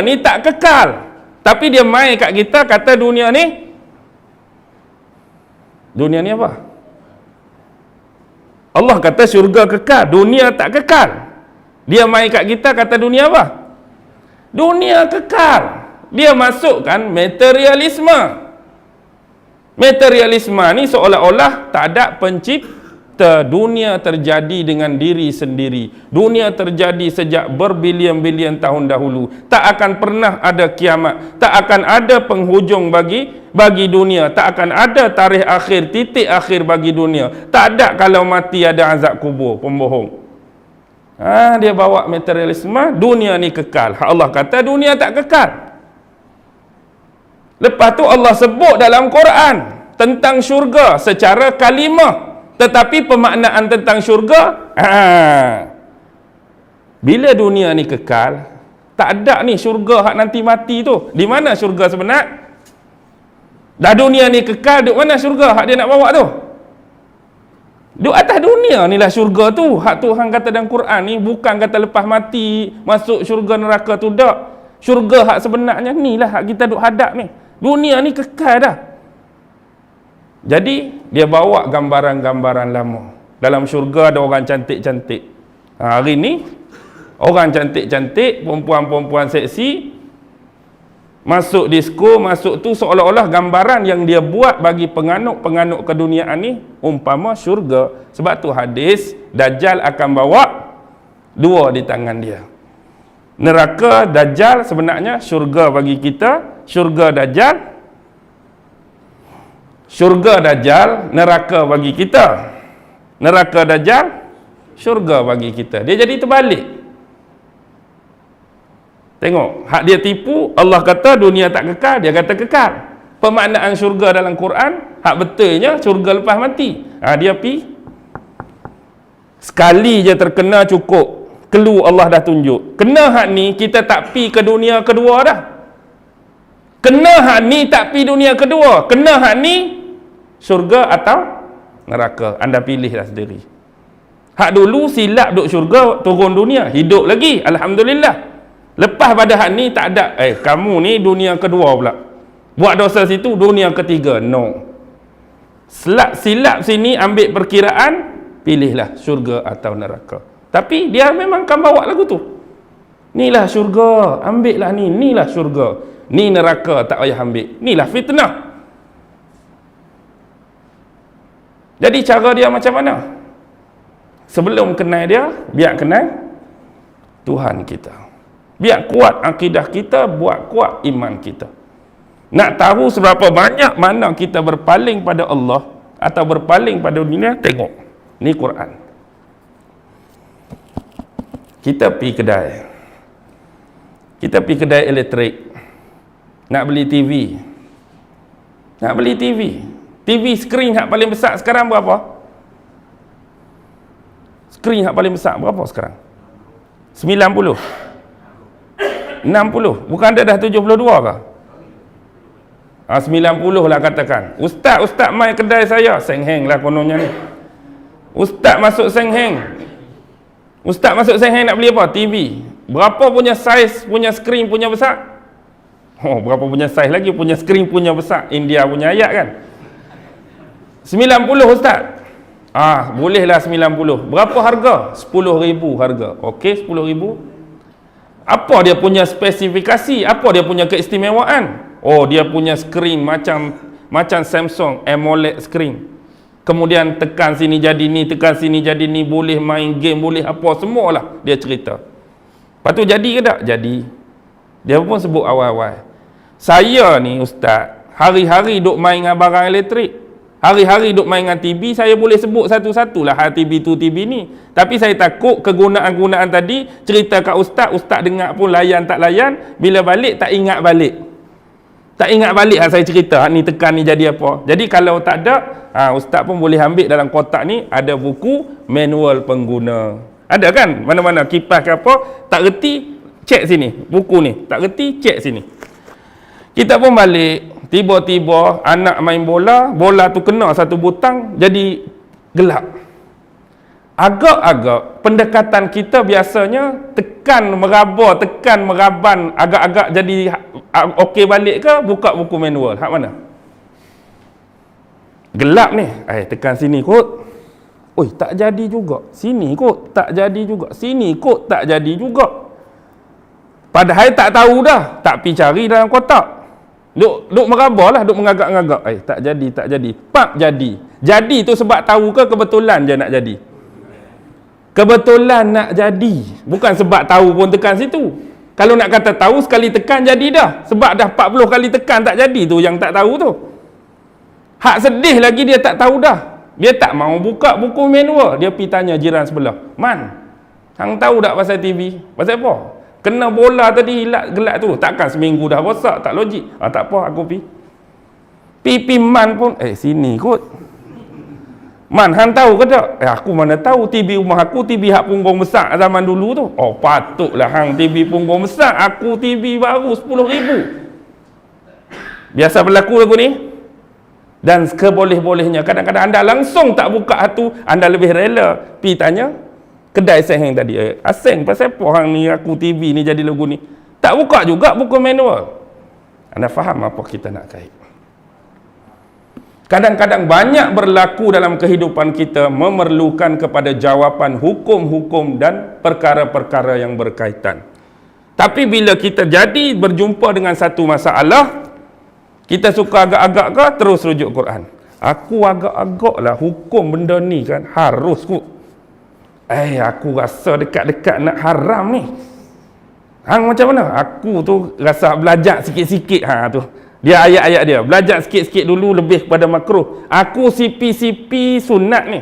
ni tak kekal. Tapi dia main kat kita kata dunia ni apa? Allah kata syurga kekal, dunia tak kekal. Dia main kat kita kata dunia apa? Dunia kekal. Dia masukkan materialisme. Materialisme ni seolah-olah tak ada pencipta. Dunia terjadi dengan diri sendiri. Dunia terjadi sejak berbilion-bilion tahun dahulu. Tak akan pernah ada kiamat. Tak akan ada penghujung bagi dunia. Tak akan ada tarikh akhir, titik akhir bagi dunia. Tak ada kalau mati ada azab kubur. Pembohong. Dia bawa materialisme. Dunia ni kekal. Allah kata dunia tak kekal. Lepas tu Allah sebut dalam Quran tentang syurga secara kalimah. Tetapi pemaknaan tentang syurga, bila dunia ni kekal, tak ada ni syurga hak nanti mati tu. Di mana syurga sebenar? Dah dunia ni kekal, duk mana syurga hak dia nak bawa tu? Duk atas dunia ni lah syurga tu. Hak Tuhan kata dalam Quran ni bukan kata lepas mati masuk syurga neraka tu, tak. Syurga hak sebenarnya ni lah hak kita duk hadap ni. Dunia ni kekal dah. Jadi dia bawa gambaran-gambaran lama. Dalam syurga ada orang cantik-cantik. Hari ni orang cantik-cantik, perempuan-perempuan seksi masuk disko, masuk tu seolah-olah gambaran yang dia buat bagi penganut-penganut keduniaan ni umpama syurga. Sebab tu hadis Dajjal akan bawa dua di tangan dia. Neraka Dajjal sebenarnya syurga bagi kita, syurga Dajjal. Syurga Dajjal, neraka bagi kita. Neraka Dajjal, syurga bagi kita. Dia jadi terbalik. Tengok, hak dia tipu, Allah kata dunia tak kekal, dia kata kekal. Pemaknaan syurga dalam Quran, hak betulnya syurga lepas mati. Dia pi. Sekali je terkena cukup. Clue Allah dah tunjuk. Kena hak ni, kita tak pi ke dunia kedua dah. Kena hak ni, tak pi dunia kedua. Kena hak ni, syurga atau neraka. Anda pilihlah sendiri. Hak dulu silap duk syurga, turun dunia, hidup lagi, alhamdulillah. Lepas pada hak ni tak ada, kamu ni dunia kedua pula. Buat dosa situ, dunia ketiga. No. Silap sini ambil perkiraan, pilihlah syurga atau neraka. Tapi dia memang akan bawa lagu tu. Inilah syurga, ambil lah ni. Inilah syurga, ni neraka, tak payah ambil. Inilah fitnah. Jadi cara dia macam mana? Sebelum kenal dia, biar kenal Tuhan kita. Biar kuat akidah kita, buat kuat iman kita. Nak tahu seberapa banyak mana kita berpaling pada Allah atau berpaling pada dunia, tengok. Ni Quran. Kita pergi kedai. Kita pergi kedai elektrik. Nak beli TV. Nak beli TV. TV skrin yang paling besar sekarang berapa? Skrin yang paling besar berapa sekarang? 90. 60. Bukan ada dah 72 ke? 90 lah katakan. Ustaz mai kedai saya, Seng-Heng lah kononnya ni. Ustaz masuk Seng-Heng. Ustaz masuk Seng-Heng nak beli apa? TV. Berapa punya saiz, punya skrin punya besar? Oh, berapa punya saiz lagi, punya skrin punya besar. India punya ayat kan? 90 Ustaz. Bolehlah 90. Berapa harga? 10,000 harga. Okey, 10,000. Apa dia punya spesifikasi? Apa dia punya keistimewaan? Oh, dia punya skrin macam Samsung AMOLED skrin. Kemudian tekan sini jadi ni, tekan sini jadi ni, boleh main game, boleh apa, semualah dia cerita. Lepas tu jadi ke tak? Jadi. Dia pun sebut awal-awal. Saya ni Ustaz, hari-hari duk main dengan barang elektrik. Hari-hari duk main dengan TV, saya boleh sebut satu-satulah TV tu, TV ni. Tapi saya takut kegunaan-gunaan tadi, cerita kat Ustaz, Ustaz dengar pun layan tak layan, bila balik tak ingat balik. Tak ingat balik saya cerita, ni tekan ni jadi apa. Jadi kalau tak ada, Ustaz pun boleh ambil dalam kotak ni, ada buku manual pengguna. Ada kan? Mana-mana kipas ke apa, tak reti, cek sini. Buku ni, tak reti, cek sini. Kita pun balik, tiba-tiba anak main bola, bola tu kena satu butang, jadi gelap. Agak-agak pendekatan kita biasanya tekan meraban, agak-agak jadi okey balik ke, buka buku manual. Hak mana? Gelap ni. Tekan sini kot. Oi, tak jadi juga. Sini kot, tak jadi juga. Sini kot, tak jadi juga. Padahal tak tahu dah, tak pi cari dalam kotak. Duk merabalah, duk mengagak-ngagak. Tak jadi. Pak jadi. Jadi tu sebab tahu ke kebetulan je nak jadi? Kebetulan nak jadi. Bukan sebab tahu pun tekan situ. Kalau nak kata tahu, sekali tekan jadi dah. Sebab dah 40 kali tekan tak jadi tu yang tak tahu tu. Hak sedih lagi dia tak tahu dah. Dia tak mau buka buku manual. Dia pergi tanya jiran sebelah. Man, hang tahu tak pasal TV? Pasal apa? Kena bola tadi hilang gelap tu. Takkan seminggu dah rosak, tak logik. Tak apa, aku pergi. Pipi Man pun, sini kot. Man, hang tahu ke tak? Aku mana tahu, TV rumah aku, TV hak punggung besar zaman dulu tu. Oh, patutlah hang TV punggung besar. Aku TV baru 10,000. Biasa berlaku lagu ni. Dan keboleh-bolehnya, kadang-kadang anda langsung tak buka hatu, anda lebih rela pergi tanya kedai Seng-Heng tadi, asing pasal apa hang ni aku TV ni jadi lagu ni. Tak buka juga buku manual. Anda faham apa kita nak kait? Kadang-kadang banyak berlaku dalam kehidupan kita memerlukan kepada jawapan hukum-hukum dan perkara-perkara yang berkaitan. Tapi bila kita jadi berjumpa dengan satu masalah, kita suka agak-agak ke terus rujuk Quran. Aku agak-agak lah hukum benda ni kan harus kot. Aku rasa dekat-dekat nak haram ni. Hang macam mana? Aku tu rasa belajar sikit-sikit. Tu. Dia ayat-ayat dia. Belajar sikit-sikit dulu lebih kepada makruh. Aku sipi-sipi sunat ni.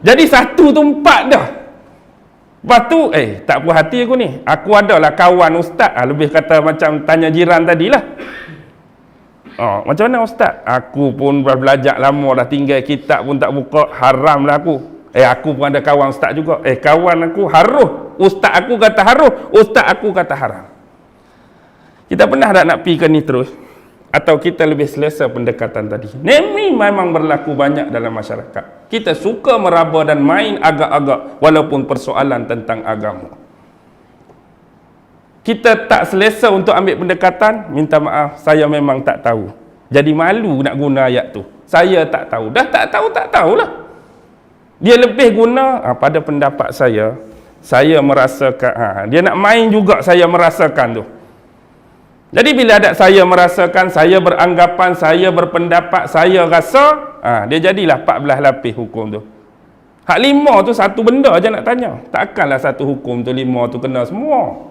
Jadi 1 tu 4 dah. Lepas tu, tak puas hati aku ni. Aku adalah kawan ustaz. Lebih kata macam tanya jiran tadilah. Macam mana ustaz? Aku pun belajar lama dah, tinggal kitab pun tak buka. Haram lah aku. Aku pun ada kawan ustaz juga. Kawan aku harus. Ustaz aku kata harus. Ustaz aku kata haram. Kita pernah tak nak pergi ke ni terus? Atau kita lebih selesa pendekatan tadi? Ini memang berlaku banyak dalam masyarakat. Kita suka meraba dan main agak-agak walaupun persoalan tentang agama. Kita tak selesa untuk ambil pendekatan, minta maaf, saya memang tak tahu. Jadi malu nak guna ayat tu. Saya tak tahu. Dah tak tahu, tak tahulah. Dia lebih guna pada pendapat saya merasakan. Dia nak main juga saya merasakan tu. Jadi bila ada saya merasakan, saya beranggapan, saya berpendapat, saya rasa, dia jadilah 14 lapis hukum tu. Hak 5 tu satu benda aja nak tanya. Takkanlah satu hukum tu 5 tu kena semua.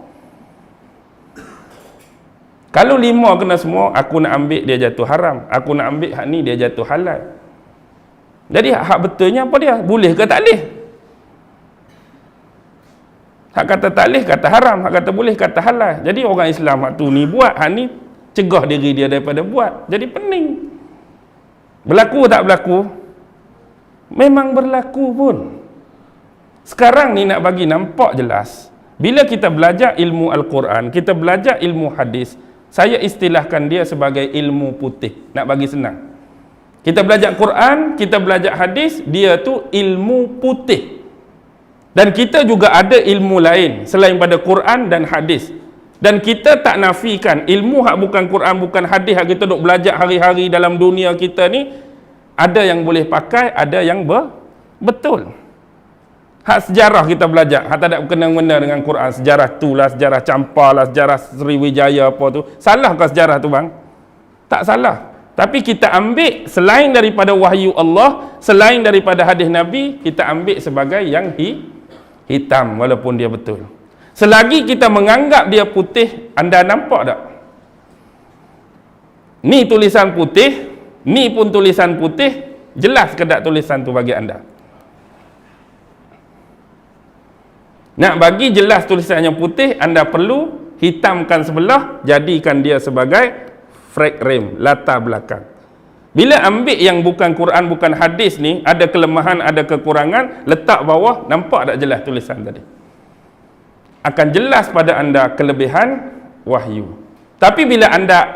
Kalau 5 kena semua, aku nak ambil dia jatuh haram. Aku nak ambil hak ni dia jatuh halal. Jadi hak betulnya apa dia? Boleh ke tak boleh? Hak kata tak boleh, kata haram. Hak kata boleh, kata halal. Jadi orang Islam hak tu ni buat, hak ni cegah diri dia daripada buat. Jadi pening. Berlaku tak berlaku? Memang berlaku pun. Sekarang ni nak bagi nampak jelas. Bila kita belajar ilmu Al-Quran, kita belajar ilmu hadis, saya istilahkan dia sebagai ilmu putih. Nak bagi senang. Kita belajar Quran, kita belajar hadis, dia tu ilmu putih. Dan kita juga ada ilmu lain selain pada Quran dan hadis. Dan kita tak nafikan ilmu hak bukan Quran, bukan hadis, hak kita duk belajar hari-hari dalam dunia kita ni, ada yang boleh pakai, ada yang betul. Hak sejarah kita belajar, hak tak ada kena-mena dengan Quran, sejarah tu lah, sejarah Campa lah, sejarah Sriwijaya apa tu. Salah ke sejarah tu bang? Tak salah. Tapi kita ambil selain daripada wahyu Allah, selain daripada hadis Nabi, kita ambil sebagai yang hitam walaupun dia betul. Selagi kita menganggap dia putih, anda nampak tak? Ni tulisan putih, ni pun tulisan putih, jelas ke tak tulisan tu bagi anda? Nak bagi jelas tulisannya putih, anda perlu hitamkan sebelah, jadikan dia sebagai frame, latar belakang. Bila ambil yang bukan Quran, bukan hadis ni, ada kelemahan, ada kekurangan, letak bawah, nampak tak jelas tulisan tadi? Akan jelas pada anda kelebihan wahyu. Tapi bila anda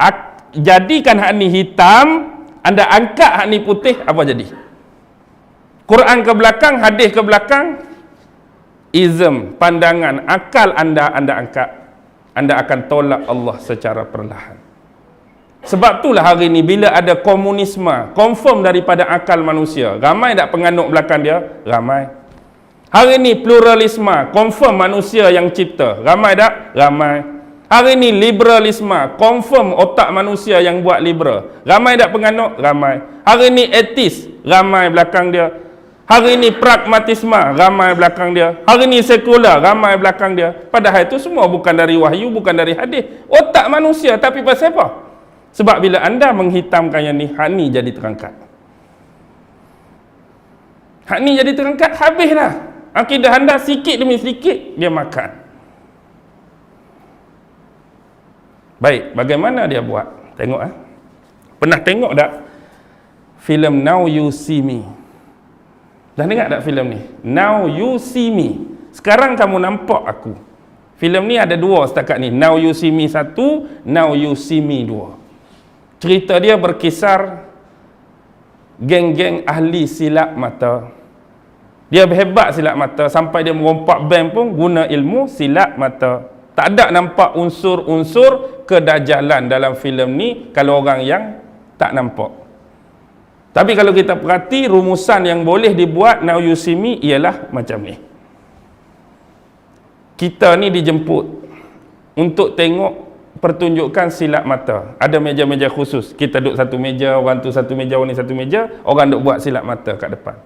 jadikan hak ni hitam, anda angkat hak ni putih, apa jadi? Quran ke belakang, hadis ke belakang, izm, pandangan, akal anda angkat, anda akan tolak Allah secara perlahan. Sebab itulah hari ni bila ada komunisme, confirm daripada akal manusia. Ramai tak penganut belakang dia? Ramai. Hari ni pluralisme, confirm manusia yang cipta. Ramai tak? Ramai. Hari ni liberalisme, confirm otak manusia yang buat liberal. Ramai tak penganut? Ramai. Hari ni etis, ramai belakang dia. Hari ni pragmatisme, ramai belakang dia. Hari ni sekular, ramai belakang dia. Padahal itu semua bukan dari wahyu, bukan dari hadis. Otak manusia, tapi pasal apa? Sebab bila anda menghitamkan yang ni, hak ni jadi terangkat. Hak ni jadi terangkat, habislah. Akidah anda sikit demi sikit, dia makan. Baik, bagaimana dia buat? Tengok Pernah tengok tak filem Now You See Me? Dah dengar tak filem ni? Now You See Me. Sekarang kamu nampak aku. Filem ni ada dua setakat ni. Now You See Me 1, Now You See Me 2. Cerita dia berkisar geng-geng ahli silap mata. Dia hebat silap mata sampai dia merompak bank pun guna ilmu silap mata. Tak ada nampak unsur-unsur kedajalan dalam filem ni kalau orang yang tak nampak. Tapi kalau kita perhati, rumusan yang boleh dibuat Now You See Me ialah macam ni. Kita ni dijemput untuk tengok pertunjukan silap mata. Ada meja-meja khusus. Kita duduk satu meja, orang tu satu meja, orang ni satu meja, orang duduk buat silap mata kat depan.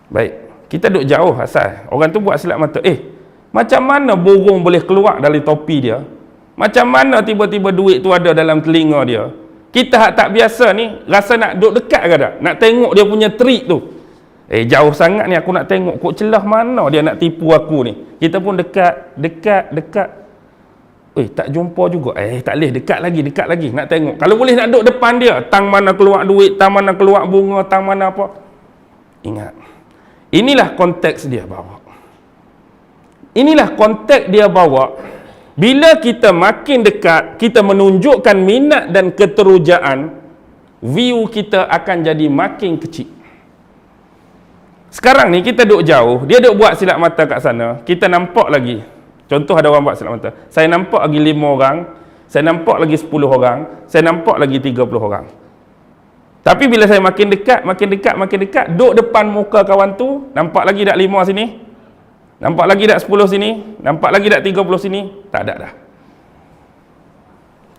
Baik, kita duduk jauh asal. Orang tu buat silap mata. Macam mana burung boleh keluar dari topi dia? Macam mana tiba-tiba duit tu ada dalam telinga dia? Kita tak biasa ni, rasa nak duduk dekat ke tak? Nak tengok dia punya trik tu. Jauh sangat ni aku nak tengok. Kok celah mana dia nak tipu aku ni? Kita pun dekat. Tak jumpa juga. Tak boleh, dekat lagi. Nak tengok. Kalau boleh nak duduk depan dia. Tang mana keluar duit, tang mana keluar bunga, tang mana apa. Ingat. Inilah konteks dia bawa. Bila kita makin dekat, kita menunjukkan minat dan keterujaan, view kita akan jadi makin kecil. Sekarang ni kita duduk jauh, dia duduk buat silap mata kat sana, kita nampak lagi. Contoh ada orang buat silap mata. Saya nampak lagi 5 orang, saya nampak lagi 10 orang, saya nampak lagi 30 orang. Tapi bila saya makin dekat, duduk depan muka kawan tu, nampak lagi tak 5 sini? Nampak lagi tak 10 sini? Nampak lagi tak 30 sini? Tak ada dah.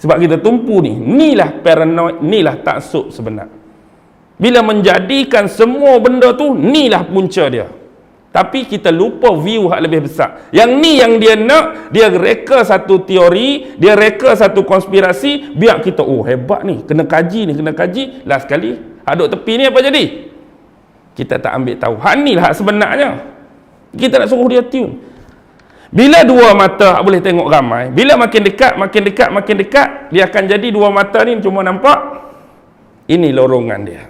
Sebab kita tumpu ni. Inilah paranoid, inilah taksub sebenar. Bila menjadikan semua benda tu, inilah punca dia. Tapi kita lupa view hak lebih besar. Yang ni yang dia nak, dia reka satu teori, dia reka satu konspirasi, biar kita, oh hebat ni, kena kaji ni, kena kaji. Last sekali, duduk tepi ni apa jadi? Kita tak ambil tahu. Hak ni lah hak sebenarnya. Kita nak suruh dia tune. Bila dua mata boleh tengok ramai, bila makin dekat, dia akan jadi dua mata ni cuma nampak, ini lorongan dia.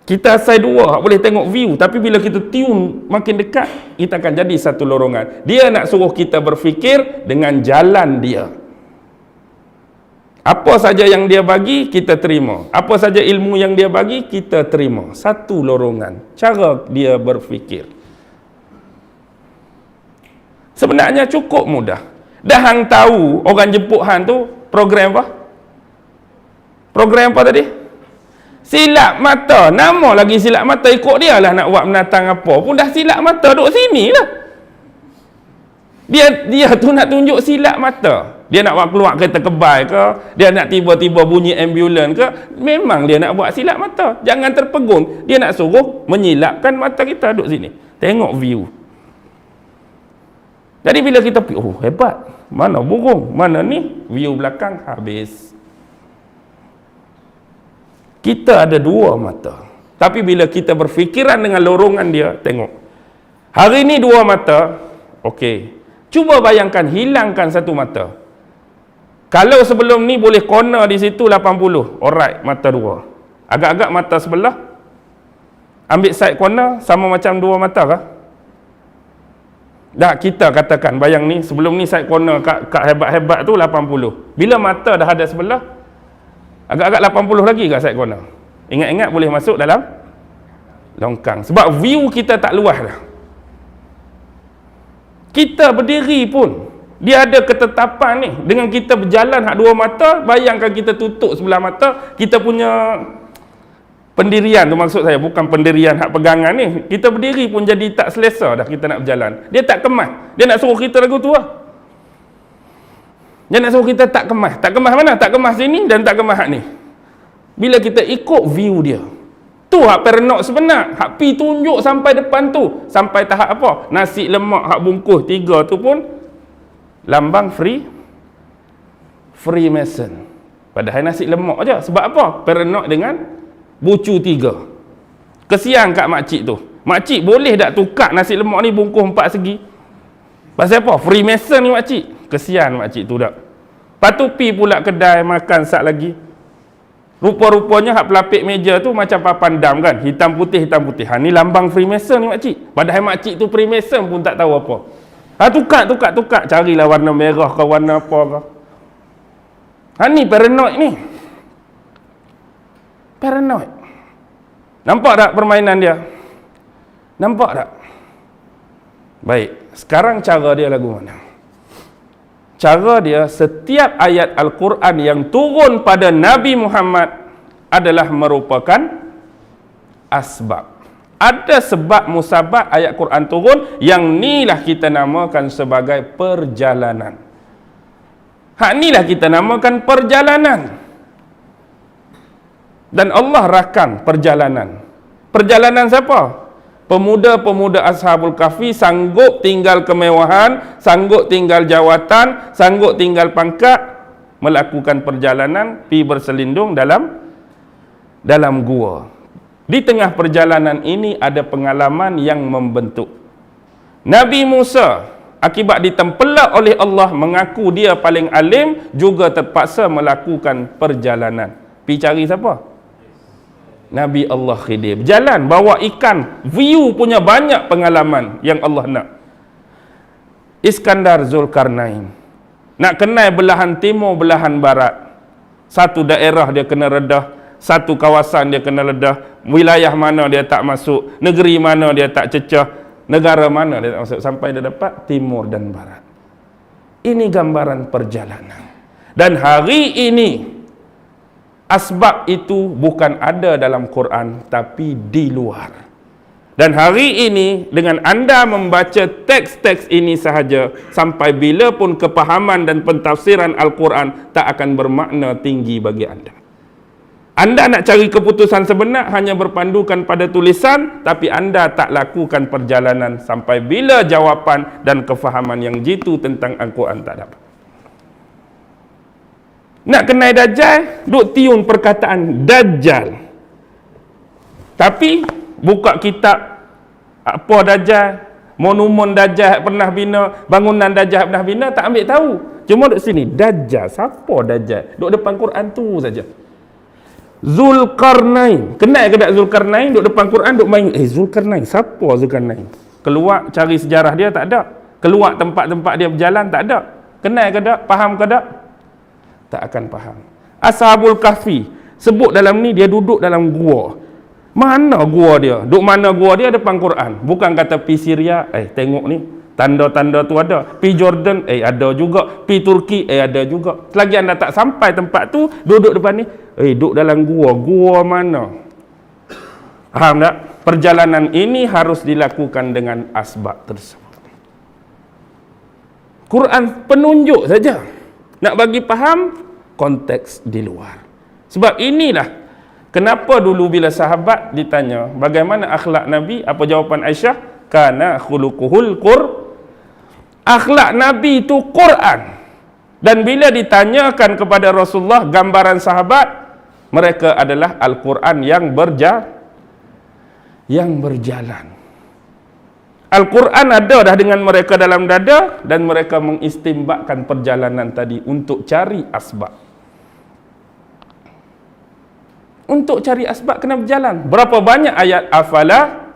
Kita asal dua, boleh tengok view, tapi bila kita tune makin dekat, kita akan jadi satu lorongan. Dia nak suruh kita berfikir dengan jalan dia. Apa saja yang dia bagi, kita terima. Apa saja ilmu yang dia bagi, kita terima. Satu lorongan. Cara dia berfikir. Sebenarnya cukup mudah. Dah hang tahu orang jemput hang tu program apa? Program apa tadi? Silap mata. Nama lagi silap mata, ikut dia lah nak buat binatang apa pun dah silap mata, duduk sini lah. Dia tu nak tunjuk silap mata. Dia nak buat keluar kereta kebai ke, dia nak tiba-tiba bunyi ambulans ke, memang dia nak buat silap mata. Jangan terpegun. Dia nak suruh menyilapkan mata kita, duduk sini. Tengok view. Jadi bila kita pergi, oh hebat, mana burung, mana ni, view belakang habis. Kita ada dua mata. Tapi bila kita berfikiran dengan lorongan dia, tengok. Hari ni dua mata, okey. Cuba bayangkan, hilangkan satu mata. Kalau sebelum ni boleh corner di situ 80, alright, mata dua. Agak-agak mata sebelah, ambil side corner, sama macam dua mata kah? Dah kita katakan, bayang ni, sebelum ni side corner kat hebat-hebat tu 80. Bila mata dah ada sebelah, agak-agak 80 lagi kat side corner. Ingat-ingat boleh masuk dalam longkang. Sebab view kita tak luas dah. Kita berdiri pun, dia ada ketetapan ni. Dengan kita berjalan hak dua mata, bayangkan kita tutup sebelah mata, kita punya pendirian tu maksud saya, bukan pendirian hak pegangan ni. Kita berdiri pun jadi tak selesa dah kita nak berjalan. Dia tak kemas. Dia nak suruh kita lagu tu lah. Dia nak suruh kita tak kemas. Tak kemas mana? Tak kemas sini dan tak kemas hak ni. Bila kita ikut view dia, tu hak paranoid sebenar. Hak pi tunjuk sampai depan tu. Sampai tahap apa? Nasi lemak hak bungkus 3 tu pun lambang Freemason. Padahal nasi lemak je. Sebab apa? Paranoid dengan bucu 3. Kesian kat makcik tu. Makcik boleh tak tukar nasi lemak ni bungkus 4 segi? Pasal apa? Freemason ni makcik. Kesian makcik tu tak. Lepas tu pi pula kedai makan sat lagi. Rupa-rupanya hak pelapik meja tu macam papan dam kan. Hitam putih. Ha, ni lambang Freemason ni makcik. Padahal makcik tu Freemason pun tak tahu apa. Ha, tukar. Carilah warna merah ke warna apa ke. Ha, ni paranoid ni. Paranoid. Nampak tak permainan dia? Nampak tak? Baik, sekarang cara dia lagu mana? Cara dia, setiap ayat Al-Quran yang turun pada Nabi Muhammad adalah merupakan asbab. Ada sebab musabab ayat Quran turun, yang inilah kita namakan sebagai perjalanan. Hak inilah kita namakan perjalanan. Dan Allah rakam perjalanan. Perjalanan siapa? Pemuda-pemuda Ashabul Kahfi sanggup tinggal kemewahan, sanggup tinggal jawatan, sanggup tinggal pangkat, melakukan perjalanan, pergi berselindung dalam gua. Di tengah perjalanan ini ada pengalaman yang membentuk. Nabi Musa akibat ditempelak oleh Allah mengaku dia paling alim, juga terpaksa melakukan perjalanan. Pergi cari siapa? Nabi Allah Khidir. Berjalan, bawa ikan. View punya banyak pengalaman yang Allah nak. Iskandar Zulkarnain. Nak kenal belahan timur, belahan barat. Satu daerah dia kena redah. Satu kawasan dia kena redah. Wilayah mana dia tak masuk. Negeri mana dia tak cecah. Negara mana dia tak masuk. Sampai dia dapat timur dan barat. Ini gambaran perjalanan. Dan hari ini, asbab itu bukan ada dalam Quran tapi di luar. Dan hari ini dengan anda membaca teks-teks ini sahaja, sampai bila pun kepahaman dan pentafsiran Al-Quran tak akan bermakna tinggi bagi anda. Anda nak cari keputusan sebenar hanya berpandukan pada tulisan, tapi anda tak lakukan perjalanan sampai bila jawapan dan kefahaman yang jitu tentang Al-Quran tak dapat. Nak kenal Dajjal, duk tiun perkataan Dajjal. Tapi buka kitab apa Dajjal, monumen Dajjal pernah bina, bangunan Dajjal pernah bina, tak ambil tahu. Cuma duk sini Dajjal, siapa Dajjal? Duk depan Quran tu saja. Zulkarnain, kenal ke tak Zulkarnain? Duk depan Quran duk main, Zulkarnain, siapa Zulkarnain? Keluar cari sejarah dia tak ada. Keluar tempat-tempat dia berjalan tak ada. Kenal ke tak? Faham ke tak? Tak akan faham. Ashabul Kahfi, sebut dalam ni dia duduk dalam gua. Mana gua dia? Duk mana gua dia? Depan Quran. Bukan kata pi Syria, tengok ni, tanda-tanda tu ada. Pi Jordan, ada juga. Pi Turki, ada juga. Selagi anda tak sampai tempat tu, duduk depan ni, duduk dalam gua. Gua mana? Faham tak? Perjalanan ini harus dilakukan dengan asbab tersebut. Quran penunjuk saja. Nak bagi faham konteks di luar. Sebab inilah kenapa dulu bila sahabat ditanya bagaimana akhlak Nabi, apa jawapan Aisyah? Kana khuluquhul akhlak Nabi itu Quran. Dan bila ditanyakan kepada Rasulullah gambaran sahabat, mereka adalah Al-Quran yang berjalan. Al-Quran ada dah dengan mereka dalam dada, dan mereka mengistimbakkan perjalanan tadi untuk cari asbab. Untuk cari asbab kena berjalan. Berapa banyak ayat afala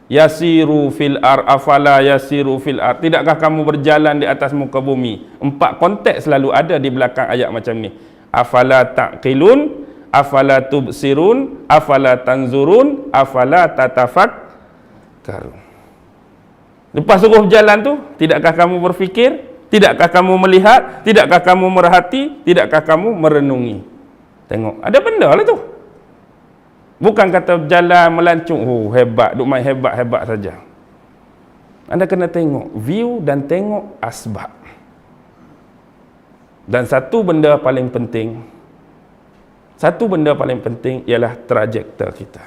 yasiru fil afala yasiru fil tidakkah kamu berjalan di atas muka bumi? 4 konteks selalu ada di belakang ayat macam ni. Afala taqilun, afala tubsirun, afala tanzurun, afala tatafakkarun. Lepas suruh berjalan tu, tidakkah kamu berfikir? Tidakkah kamu melihat? Tidakkah kamu merhati? Tidakkah kamu merenungi? Tengok, ada benda lah tu. Bukan kata berjalan melancung, hebat, duk main hebat-hebat saja. Anda kena tengok view dan tengok asbab. Dan satu benda paling penting ialah trajektor kita.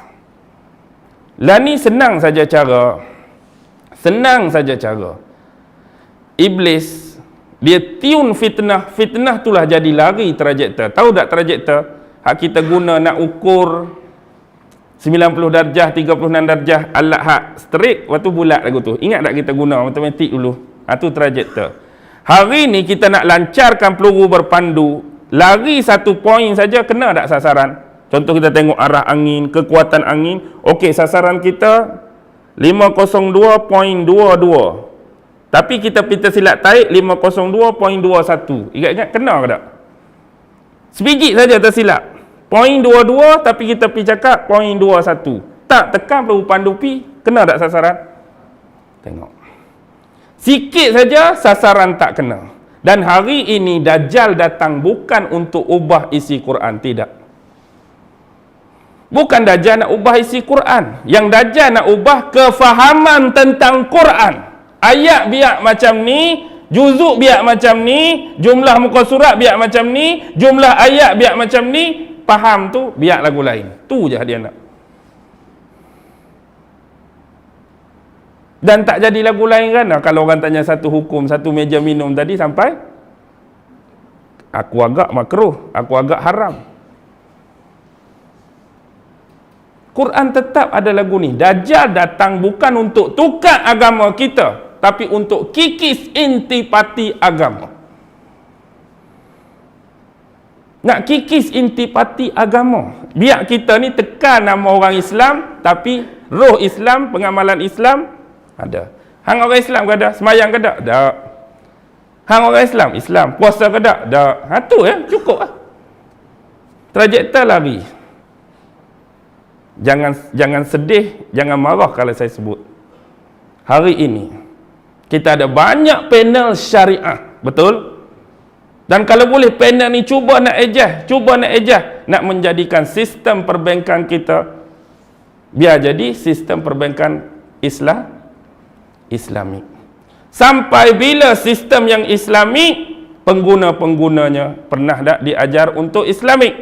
Lah ni senang saja cara. Iblis dia tiun fitnah itulah jadi lari trajektor. Tahu tak trajektor hak kita guna nak ukur 90 darjah, 36 darjah, alat hak straight waktu bulat lagu tu. Ingat tak kita guna matematik dulu? Tu trajektor. Hari ni kita nak lancarkan peluru berpandu, lari satu poin saja kena tak sasaran? Contoh kita tengok arah angin, kekuatan angin. Okey, sasaran kita 502.22. Tapi kita silat tarik 502.21. Ingat-ingat kena ke tak? Sebiji saja tersilap. 0.22 tapi kita pergi cakap 0.21. Tak tekan peluru pandu pi, kena tak sasaran? Tengok. Sikit saja sasaran tak kena. Dan hari ini Dajjal datang bukan untuk ubah isi Quran, tidak. Bukan Dajjal nak ubah isi Quran. Yang Dajjal nak ubah kefahaman tentang Quran. Ayat biar macam ni, juzuk biar macam ni, jumlah muka surat biar macam ni, jumlah ayat biar macam ni, faham tu biar lagu lain. Tu je dia nak. Dan tak jadi lagu lain kan? Kalau orang tanya satu hukum, satu meja minum tadi sampai aku agak makruh, aku agak haram. Quran tetap ada lagu ni. Dajjal datang bukan untuk tukar agama kita, tapi untuk kikis intipati agama. Nak kikis intipati agama. Biar kita ni tekan nama orang Islam, tapi roh Islam, pengamalan Islam ada. Hang orang Islam ke ada? Semayang ke tak? Tak. Hang orang Islam. Puasa ke tak? Tak. Tu ya, cukup lah. Trajektor lari. Jangan sedih, jangan marah kalau saya sebut. Hari ini kita ada banyak panel syariah, betul? Dan kalau boleh panel ni cuba nak adjust, nak menjadikan sistem perbankan kita biar jadi sistem perbankan Islamik. Sampai bila sistem yang Islamik, pengguna-penggunanya pernah tak diajar untuk Islamik?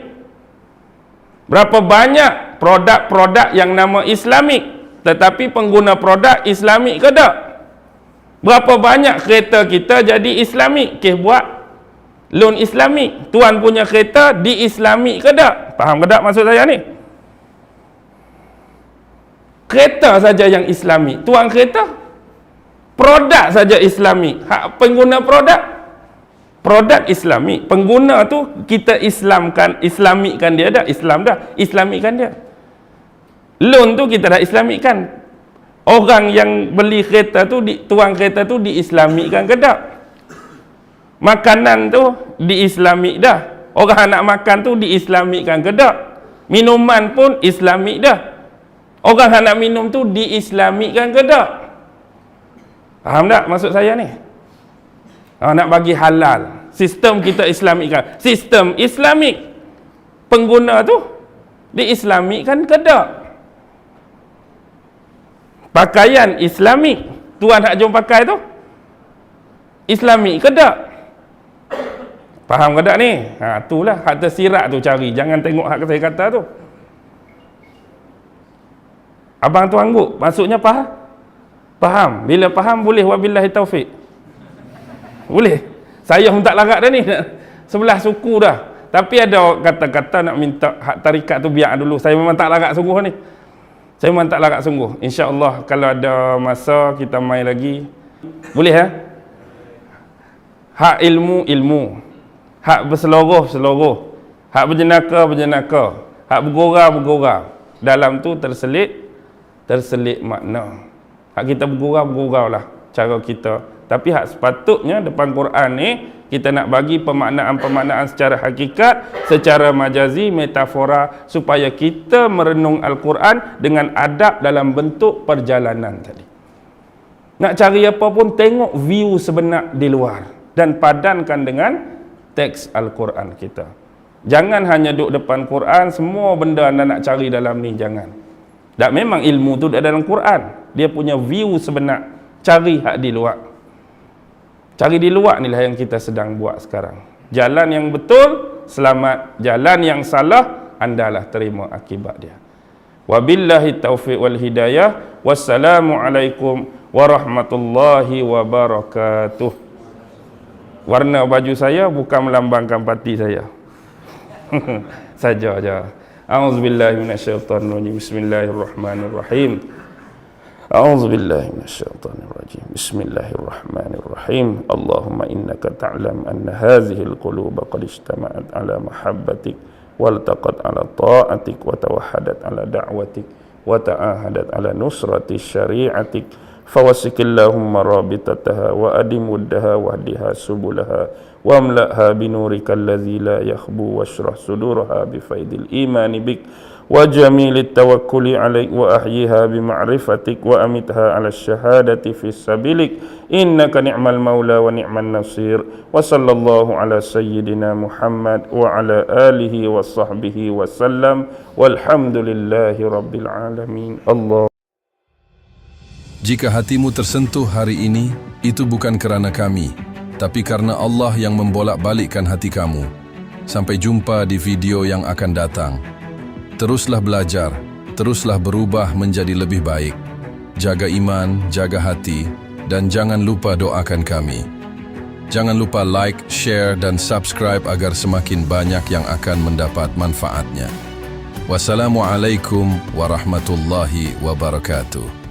Berapa banyak produk-produk yang nama Islamik, tetapi pengguna produk Islamik ke tak? Berapa banyak kereta kita jadi Islamik, kes buat loan Islamik, tuan punya kereta di Islamik ke tak? Faham ke tak maksud saya ni? Kereta saja yang Islamik, tuan kereta. Produk saja Islamik. Hak pengguna produk Islamik. Pengguna tu kita Islamikkan dia dah, Islamikkan dia. Loan tu kita dah Islamikkan. Orang yang beli kereta tu, tuan kereta tu di-Islamikkan ke tak? Makanan tu di-Islamik dah. Orang nak makan tu di-Islamikkan ke tak? Minuman pun Islamik dah. Orang nak minum tu di-Islamikkan ke tak? Faham tak maksud saya ni? Nak bagi halal. Sistem kita Islamikkan. Sistem Islamik. Pengguna tu di-Islamikkan ke tak? Pakaian Islamik. Tuan nak jom pakai tu Islamik ke tak? Faham ke tak ni? Itulah hak tersirat tu cari. Jangan tengok hak saya kata tu. Abang tu angguk. Maksudnya faham. Bila faham boleh, wabillahi taufik. Boleh. Saya pun tak larat dah ni. Sebelah suku dah. Tapi ada kata-kata nak minta hak tarikat tu biar dulu. Saya memang tak larat sungguh ni. Saya memang tak larat sungguh. InsyaAllah kalau ada masa kita main lagi. Boleh ya? Hak ilmu. Hak berseluruh. Hak berjenaka. Hak bergurau. Dalam tu terselit makna. Hak kita bergurau lah cara kita. Tapi hak sepatutnya depan Quran ni kita nak bagi pemaknaan secara hakikat, secara majazi, metafora, supaya kita merenung Al-Quran dengan adab dalam bentuk perjalanan tadi. Nak cari apa pun tengok view sebenar di luar dan padankan dengan teks Al-Quran kita. Jangan hanya duduk depan Quran, semua benda anda nak cari dalam ni, jangan. Tak, memang ilmu tu ada dalam Quran. Dia punya view sebenar. Cari hak di luar. Cari di luar inilah yang kita sedang buat sekarang. Jalan yang betul, selamat. Jalan yang salah, andalah terima akibat dia. Wabillahi taufiq wal hidayah. Wassalamualaikum warahmatullahi wabarakatuh. Warna baju saya bukan melambangkan parti saya. Saja aja. A'udzubillahi minasyaitonirrajim. Bismillahirrahmanirrahim. A'udzubillahi minasyaitonirrajim. Bismillahirrahmanirrahim. Allahumma innaka ta'lam anna hadhihi al-quluba qad ijtama'at ala mahabbatik waltaqat ala ta'atik wa tawahhadat ala da'watik wa ta'ahadat ala nusrati syari'atik fawasikillahumma rabitataha wa adimuddaha wahdiha subulaha wamla'ha binurika allazi la yakhbu washrah suduraha bifaidil imani bik wa jamilit tawakkuli alaik wa ahyiha bima'rifatik wa amitha ala syahadati fi sabilik innaka ni'mal maula wa ni'man nasir wa sallallahu ala sayyidina Muhammad wa ala alihi wa sahbihi wa sallam walhamdulillahi rabbil alamin. Allah. Jika hatimu tersentuh hari ini, itu bukan kerana kami, tapi karena Allah yang membolak-balikkan hati kamu. Sampai jumpa di video yang akan datang. Teruslah belajar, teruslah berubah menjadi lebih baik. Jaga iman, jaga hati, dan jangan lupa doakan kami. Jangan lupa like, share, dan subscribe agar semakin banyak yang akan mendapat manfaatnya. Wassalamualaikum warahmatullahi wabarakatuh.